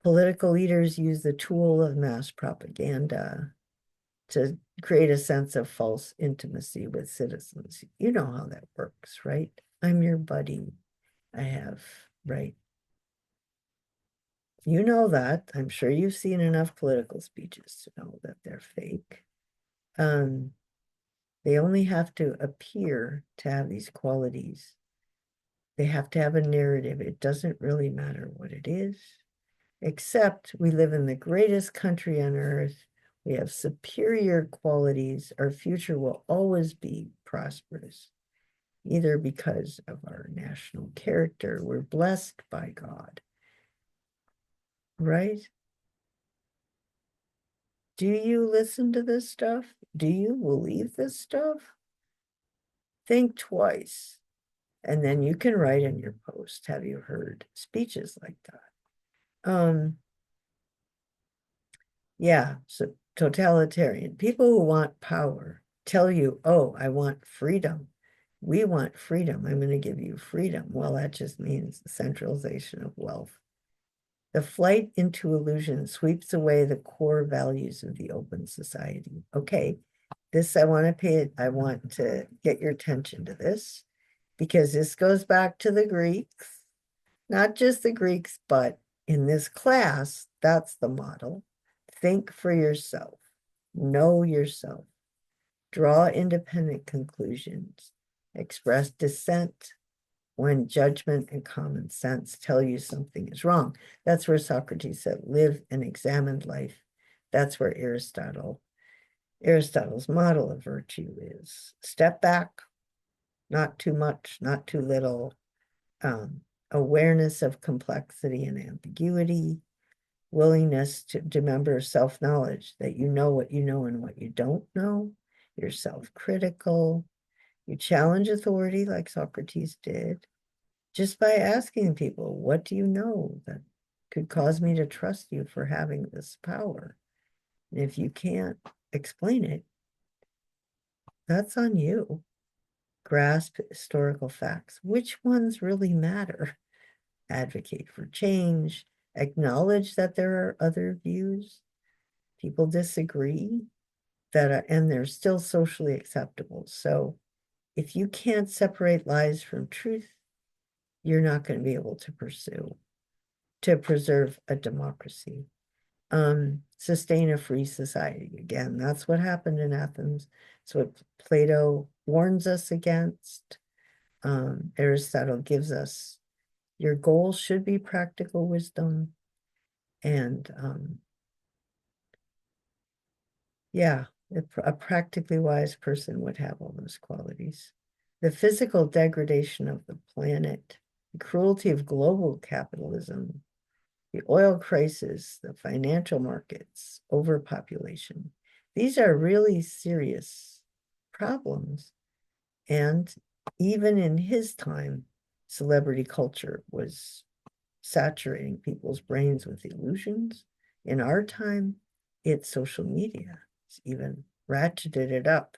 Political leaders use the tool of mass propaganda to create a sense of false intimacy with citizens. You know how that works, right? I'm your buddy. I have, right? You know that. I'm sure you've seen enough political speeches to know that they're fake. They only have to appear to have these qualities. They have to have a narrative. It doesn't really matter what it is, except we live in the greatest country on earth. We have superior qualities. Our future will always be prosperous, either because of our national character. We're blessed by God, right? Do you listen to this stuff? Do you believe this stuff? Think twice. And then you can write in your post, have you heard speeches like that? Yeah, so totalitarian. People who want power tell you, oh, I want freedom. We want freedom. I'm going to give you freedom. Well, that just means centralization of wealth. The flight into illusion sweeps away the core values of the open society. Okay, I want to get your attention to this because this goes back to the Greeks, not just the Greeks, but in this class, that's the model. Think for yourself, know yourself, draw independent conclusions, express dissent when judgment and common sense tell you something is wrong. That's where Socrates said, live an examined life. That's where Aristotle's model of virtue is. Step back, not too much, not too little. Awareness of complexity and ambiguity, willingness to remember self-knowledge, that you know what you know and what you don't know. You're self-critical. You challenge authority like Socrates did, just by asking people, what do you know that could cause me to trust you for having this power? And if you can't explain it, that's on you. Grasp historical facts. Which ones really matter? Advocate for change, acknowledge that there are other views. People disagree and they're still socially acceptable. So if you can't separate lies from truth, you're not going to be able to preserve a democracy. Sustain a free society. Again, that's what happened in Athens. It's what Plato warns us against. Aristotle gives us your goal should be practical wisdom. And yeah, a practically wise person would have all those qualities. The physical degradation of the planet, the cruelty of global capitalism, the oil crisis, the financial markets, overpopulation. These are really serious problems. And even in his time, celebrity culture was saturating people's brains with illusions. In our time, it's social media. It's even ratcheted it up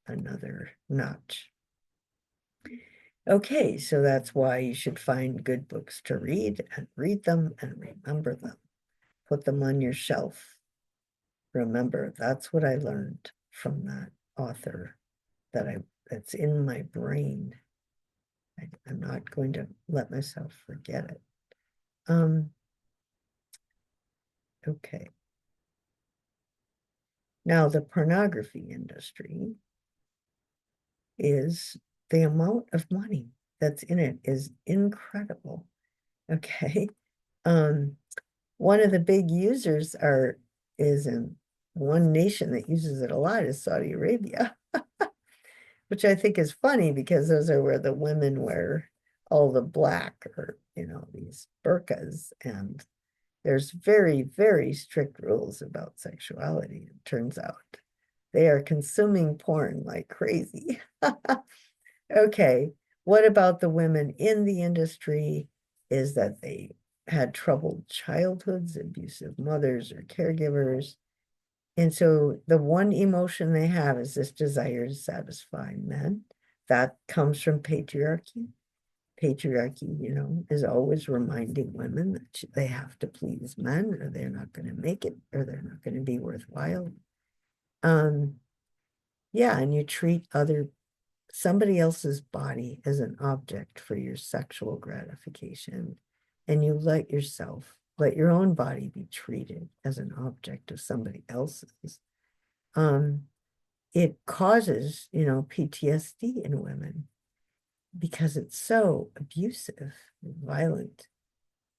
another notch. Okay, so that's why you should find good books to read and read them and remember them. Put them on your shelf. Remember, that's what I learned from that author that's in my brain. I'm not going to let myself forget it. Okay. Now, the pornography industry is the amount of money that's in it is incredible. Okay. One of the big users is in one nation that uses it a lot is Saudi Arabia, which I think is funny because those are where the women wear all the black or, these burqas. And there's very, very strict rules about sexuality, it turns out. They are consuming porn like crazy. Okay, what about the women in the industry? Is that they had troubled childhoods, abusive mothers or caregivers. And so the one emotion they have is this desire to satisfy men. That comes from patriarchy. Patriarchy, is always reminding women that they have to please men or they're not going to make it or they're not going to be worthwhile. Yeah, and you treat somebody else's body as an object for your sexual gratification, and you let your own body be treated as an object of somebody else's. It causes, PTSD in women because it's so abusive and violent,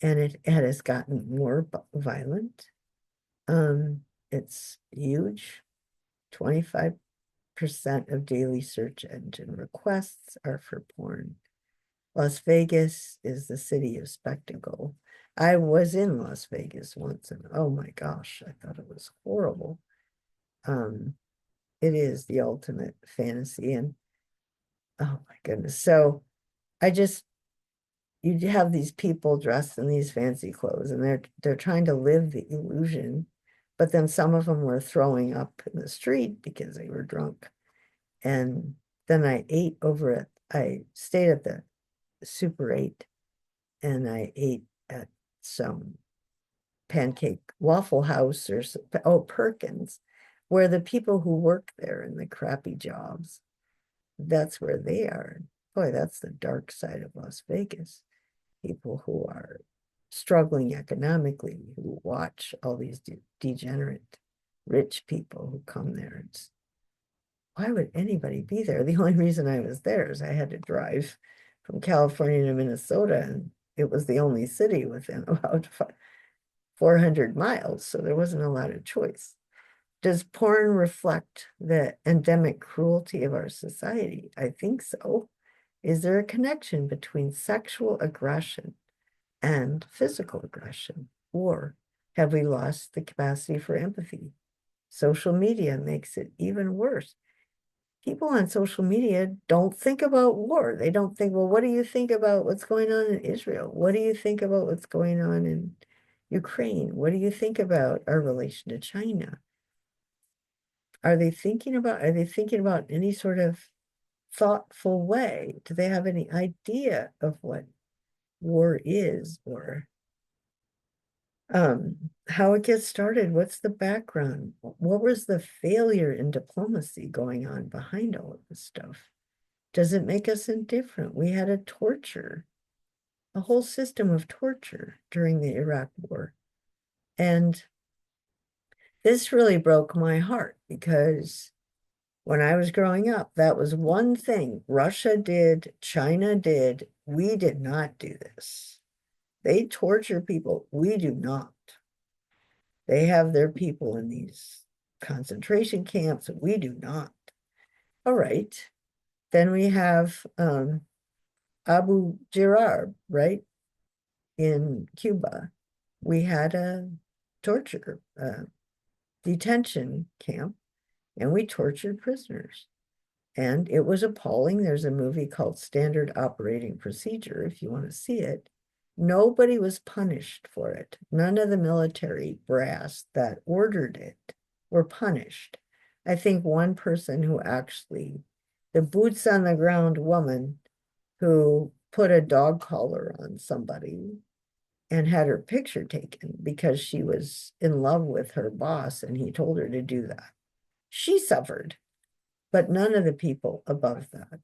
and it has gotten more violent. It's huge. 25% of daily search engine requests are for porn. Las Vegas is the city of spectacle. I was in Las Vegas once, and oh my gosh, I thought it was horrible. It is the ultimate fantasy, and oh my goodness. So you have these people dressed in these fancy clothes, and they're trying to live the illusion, but then some of them were throwing up in the street because they were drunk. And then I stayed at the Super 8, and I ate at some pancake waffle house Perkins, where the people who work there in the crappy jobs, that's where they are. Boy, that's the dark side of Las Vegas. People who are struggling economically, who watch all these degenerate rich people who come there. Why would anybody be there? The only reason I was there is I had to drive from California to Minnesota, and it was the only city within about 400 miles, so there wasn't a lot of choice. Does porn reflect the endemic cruelty of our society? I think so. Is there a connection between sexual aggression and physical aggression? Or have we lost the capacity for empathy? Social media makes it even worse. People on social media don't think about war. They don't think, well, what do you think about what's going on in Israel? What do you think about what's going on in Ukraine? What do you think about our relation to China? Are they thinking about any sort of thoughtful way? Do they have any idea of what war is? Or How it gets started, what's the background? What was the failure in diplomacy going on behind all of this stuff? Does it make us indifferent? We had a whole system of torture during the Iraq War. And this really broke my heart because when I was growing up, that was one thing Russia did, China did. We did not do this. They torture people. We do not. They have their people in these concentration camps. We do not. All right. Then we have Abu Ghraib, right? In Cuba. We had a torture detention camp and we tortured prisoners. And it was appalling. There's a movie called Standard Operating Procedure, if you want to see it. Nobody was punished for it. None of the military brass that ordered it were punished. I think one person who actually, the boots on the ground woman who put a dog collar on somebody and had her picture taken because she was in love with her boss and he told her to do that. She suffered, but none of the people above that.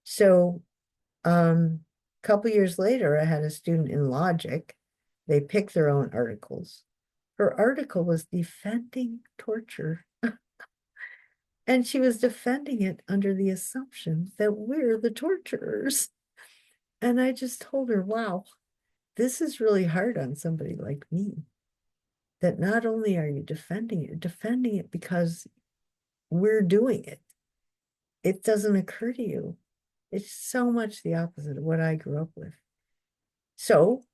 So a couple years later, I had a student in logic. They picked their own articles. Her article was defending torture. And she was defending it under the assumption that we're the torturers. And I just told her, wow, this is really hard on somebody like me. That not only are you defending it, you're defending it because we're doing it. It doesn't occur to you. It's so much the opposite of what I grew up with. So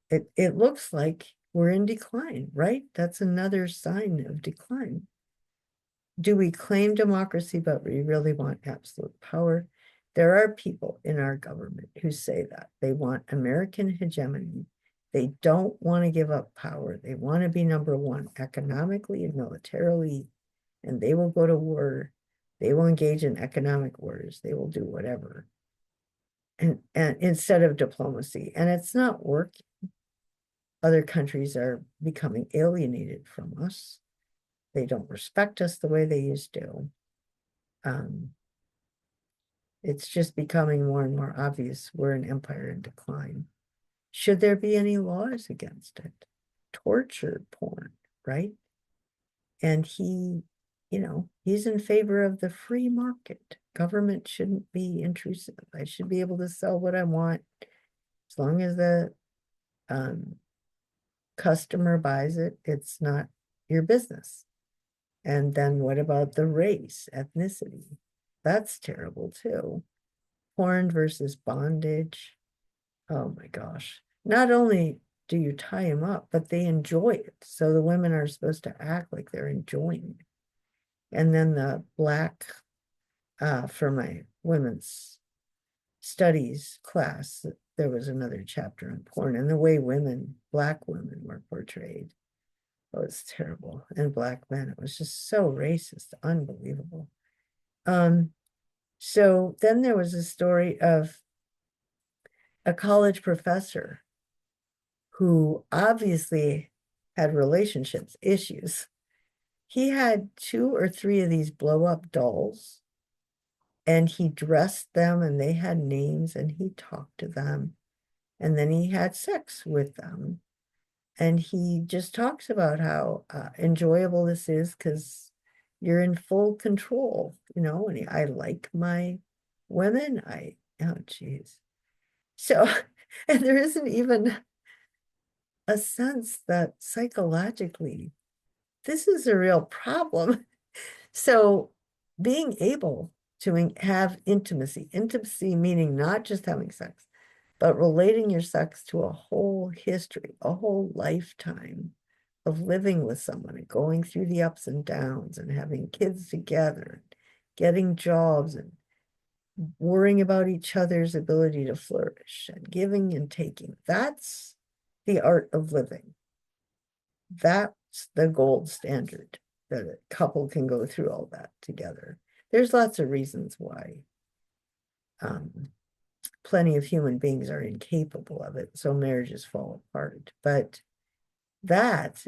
it looks like we're in decline, right? That's another sign of decline. Do we claim democracy, but we really want absolute power? There are people in our government who say that. They want American hegemony. They don't want to give up power. They want to be number one economically and militarily, and they will go to war. They will engage in economic wars. They will do whatever. And instead of diplomacy. And it's not working. Other countries are becoming alienated from us. They don't respect us the way they used to. It's just becoming more and more obvious we're an empire in decline. Should there be any laws against it? Torture porn, right? And he's in favor of the free market. Government shouldn't be intrusive. I should be able to sell what I want as long as the customer buys it, it's not your business. And then what about the race, ethnicity? That's terrible too. Porn versus bondage. Oh my gosh. Not only do you tie them up, but they enjoy it. So the women are supposed to act like they're enjoying it. And then the black, for my women's studies class, there was another chapter on porn and the way black women were portrayed. Oh, it's terrible. And black men, it was just so racist, unbelievable. So then there was a story of a college professor who obviously had relationships issues. He had 2 or 3 of these blow-up dolls, and he dressed them, and they had names, and he talked to them, and then he had sex with them. And he just talks about how enjoyable this is because you're in full control, and I like my women. Oh, geez. So, and there isn't even a sense that psychologically, this is a real problem. So being able to have intimacy meaning not just having sex, but relating your sex to a whole history, a whole lifetime of living with someone and going through the ups and downs and having kids together, getting jobs and worrying about each other's ability to flourish and giving and taking. That's the art of living. That's the gold standard that a couple can go through all that together. There's lots of reasons why plenty of human beings are incapable of it, so marriages fall apart. But that,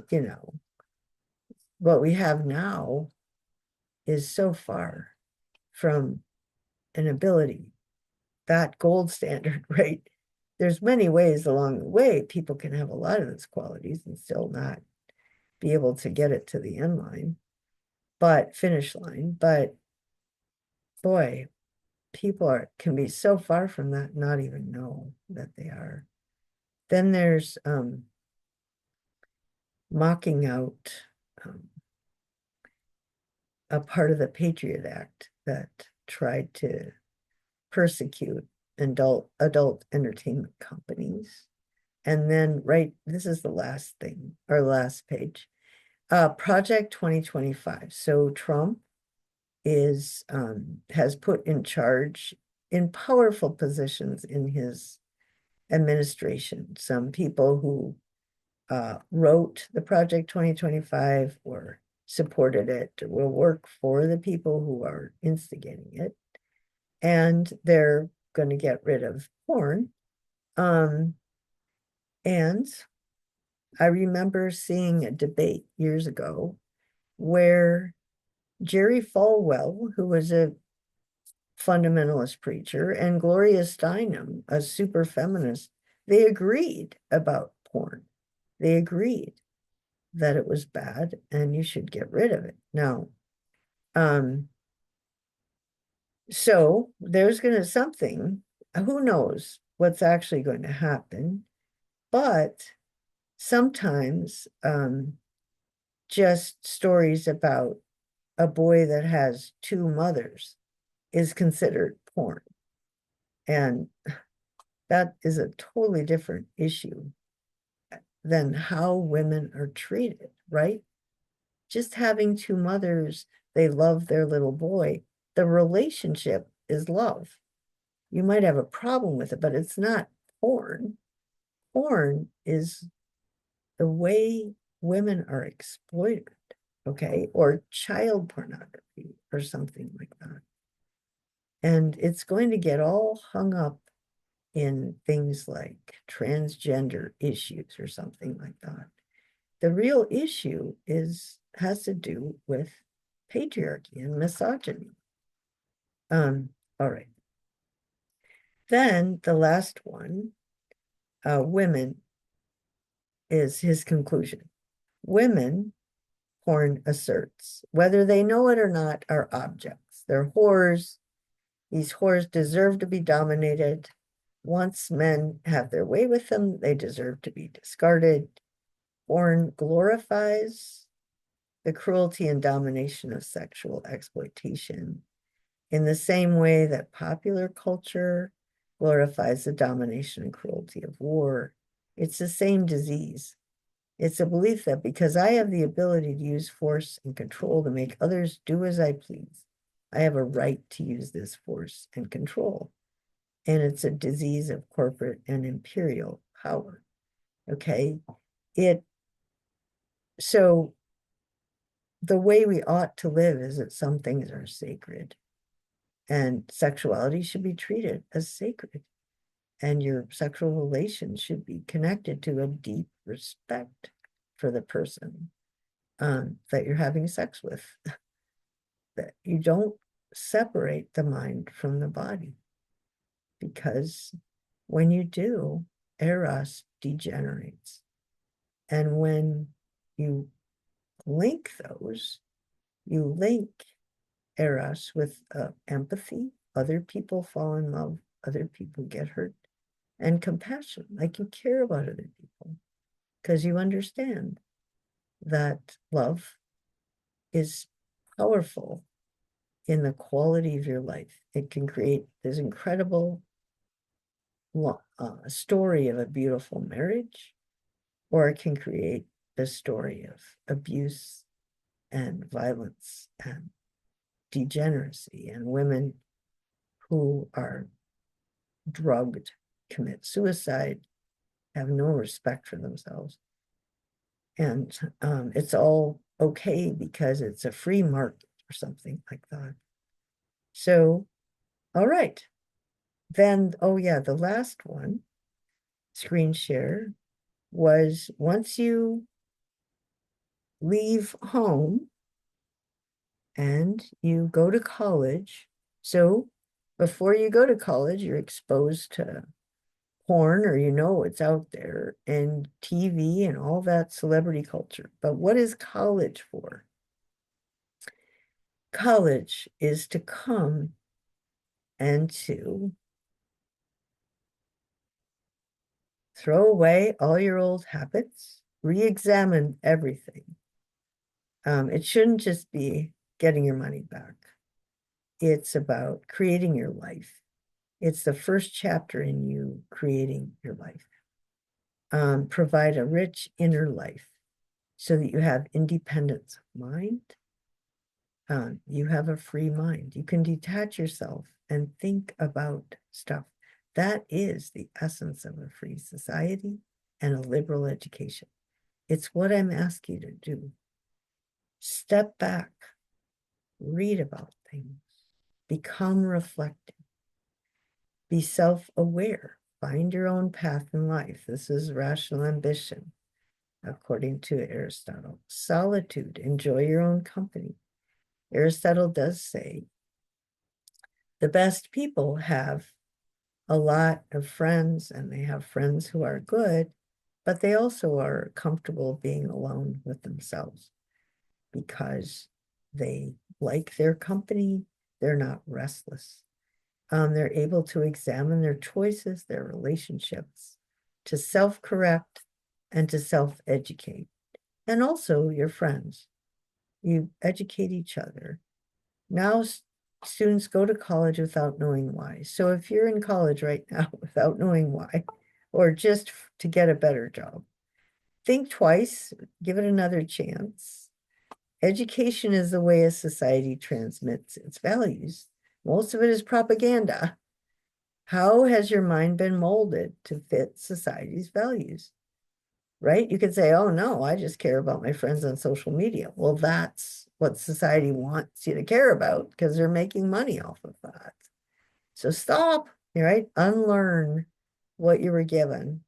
what we have now is so far from an ability, that gold standard, right? There's many ways along the way people can have a lot of those qualities and still not be able to get it to the end line, finish line. But boy, people can be so far from that, not even know that they are. Then there's mocking out a part of the Patriot Act that tried to persecute adult entertainment companies. And then, this is the last thing, or last page. Project 2025. So Trump has put in charge in powerful positions in his administration some people who wrote the Project 2025 or supported it, or will work for the people who are instigating it. And they're going to get rid of porn. And I remember seeing a debate years ago where Jerry Falwell, who was a fundamentalist preacher, and Gloria Steinem, a super feminist, they agreed about porn. They agreed that it was bad and you should get rid of it. Now, so there's going to something, who knows what's actually going to happen, but sometimes just stories about a boy that has two mothers is considered porn. And that is a totally different issue than how women are treated, right? Just having two mothers, they love their little boy. The relationship is love. You might have a problem with it, but it's not porn. Porn is the way women are exploited, okay? Or child pornography or something like that. And it's going to get all hung up in things like transgender issues or something like that. The real issue has to do with patriarchy and misogyny. All right. Then the last one, women, is his conclusion. Women, porn asserts, whether they know it or not, are objects. They're whores. These whores deserve to be dominated. Once men have their way with them, they deserve to be discarded. Porn glorifies the cruelty and domination of sexual exploitation in the same way that popular culture glorifies the domination and cruelty of war. It's the same disease. It's a belief that because I have the ability to use force and control to make others do as I please, I have a right to use this force and control. And it's a disease of corporate and imperial power. Okay. So the way we ought to live is that some things are sacred, and sexuality should be treated as sacred. And your sexual relations should be connected to a deep respect for the person that you're having sex with. That you don't separate the mind from the body, because when you do, eros degenerates. And when you link those, you link eros with empathy. Other people fall in love, other people get hurt, and compassion, like you care about other people, because you understand that love is powerful in the quality of your life. It can create this incredible story of a beautiful marriage, or it can create the story of abuse and violence and degeneracy, and women who are drugged, commit suicide, have no respect for themselves. And it's all okay because it's a free market or something like that. So, all right. Then, oh yeah, the last one, screen share, was once you leave home and you go to college. So before you go to college, you're exposed to porn, or you know it's out there, and TV and all that celebrity culture. But what is college for? College is to come and to throw away all your old habits, re-examine everything. It shouldn't just be getting your money back. It's about creating your life. It's the first chapter in you creating your life. Provide a rich inner life so that you have independence of mind. You have a free mind. You can detach yourself and think about stuff. That is the essence of a free society and a liberal education. It's what I'm asking you to do. Step back, read about things, become reflective, be self-aware, find your own path in life. This is rational ambition, according to Aristotle. Solitude, enjoy your own company. Aristotle does say the best people have a lot of friends, and they have friends who are good, but they also are comfortable being alone with themselves because they like their company. They're not restless. They're able to examine their choices, their relationships, to self-correct and to self-educate. And also your friends. You educate each other. Now students go to college without knowing why. So if you're in college right now without knowing why, or just to get a better job, think twice, give it another chance. Education is the way a society transmits its values. Most of it is propaganda. How has your mind been molded to fit society's values? Right? You could say, oh no, I just care about my friends on social media. Well, that's what society wants you to care about because they're making money off of that. So stop, right? Unlearn what you were given.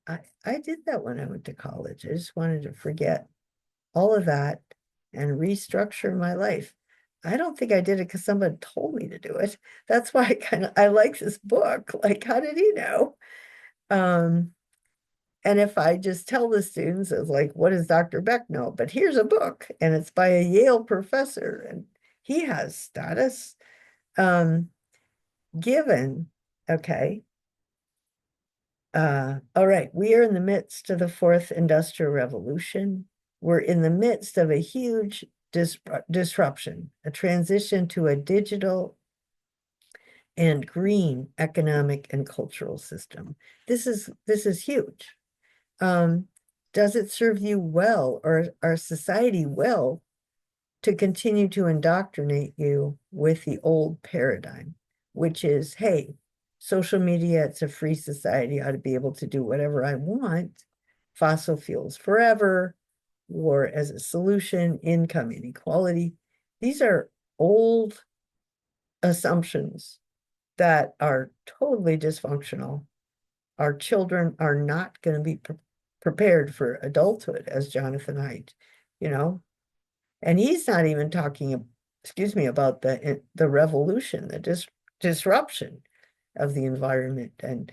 I did that when I went to college. I just wanted to forget all of that and restructure my life. I don't think I did it because someone told me to do it. That's why I like this book. Like, how did he know? Um, and if I just tell the students, it's like, what does Dr. Beck know? But here's a book, and it's by a Yale professor, and he has status. Um, given, okay. All right, we are in the midst of the fourth industrial revolution. We're in the midst of a huge disruption, a transition to a digital and green economic and cultural system. This is huge. Does it serve you well, or our society well, to continue to indoctrinate you with the old paradigm, which is, hey, social media, it's a free society, I ought to be able to do whatever I want, fossil fuels forever, war as a solution, income inequality. These are old assumptions that are totally dysfunctional. Our children are not going to be prepared for adulthood, as Jonathan Haidt, you know, and he's not even talking, excuse me, about the revolution, the disruption of the environment and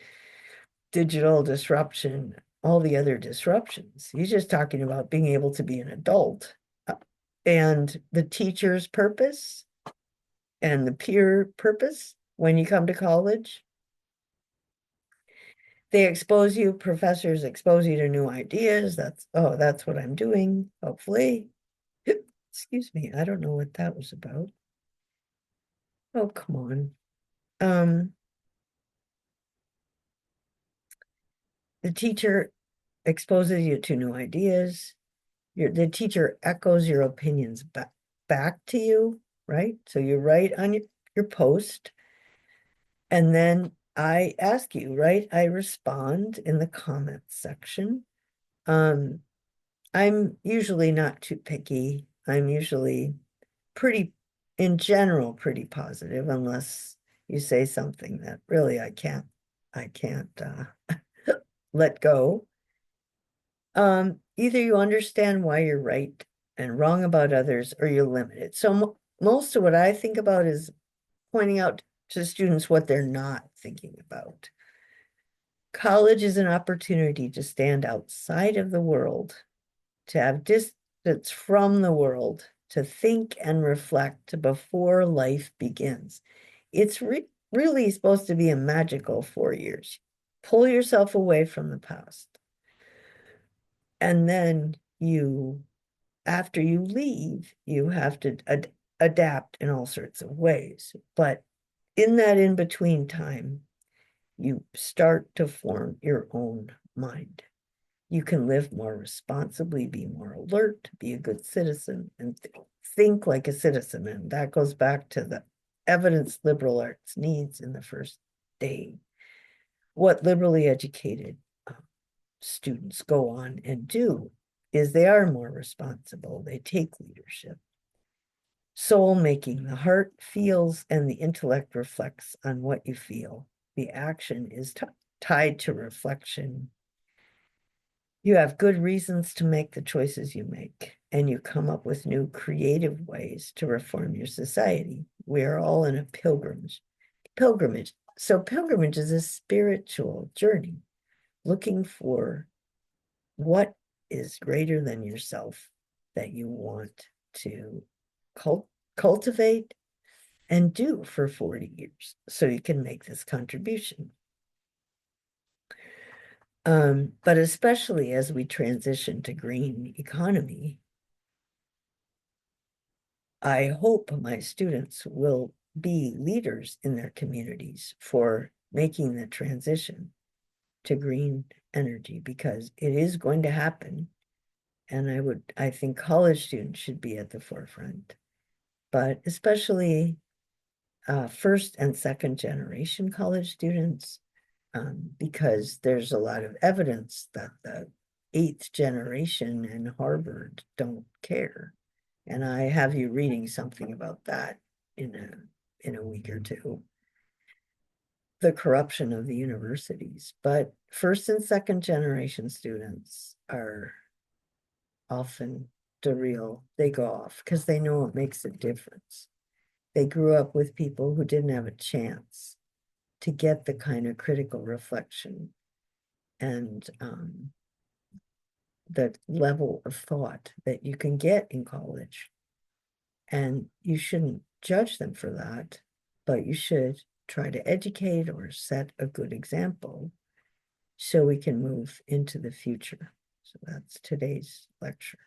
digital disruption, all the other disruptions. He's just talking about being able to be an adult. And the teacher's purpose and the peer purpose when you come to college, they expose you, professors expose you to new ideas. That's what I'm doing, hopefully. Excuse me, I don't know what that was about. Oh, come on. The teacher exposes you to new ideas. The teacher echoes your opinions back to you, right? So you write on your post, and then I ask you, right? I respond in the comments section. Um, I'm usually not too picky. I'm usually pretty, in general, pretty positive, unless you say something that really I can't let go. Either you understand why you're right and wrong about others, or you're limited. So most of what I think about is pointing out to students what they're not thinking about. College is an opportunity to stand outside of the world, to have distance from the world, to think and reflect before life begins. It's really supposed to be a magical 4 years. Pull yourself away from the past. And then after you leave, you have to adapt in all sorts of ways. But in that in-between time, you start to form your own mind. You can live more responsibly, be more alert, be a good citizen, and think like a citizen. And that goes back to the evidence liberal arts needs in the first day. What liberally educated students go on and do is they are more responsible. They take leadership. Soul making, the heart feels and the intellect reflects on what you feel. The action is tied to reflection. You have good reasons to make the choices you make, and you come up with new creative ways to reform your society. We are all in a pilgrimage. So pilgrimage is a spiritual journey, looking for what is greater than yourself that you want to cultivate and do for 40 years so you can make this contribution. But especially as we transition to green economy, I hope my students will be leaders in their communities for making the transition to green energy, because it is going to happen. And I think college students should be at the forefront, but especially first and second generation college students, because there's a lot of evidence that the eighth generation in Harvard don't care. And I have you reading something about that in a week or two. The corruption of the universities. But first and second generation students are often they go off because they know it makes a difference. They grew up with people who didn't have a chance to get the kind of critical reflection and the level of thought that you can get in college. And you shouldn't judge them for that, but you should try to educate or set a good example so we can move into the future. So that's today's lecture.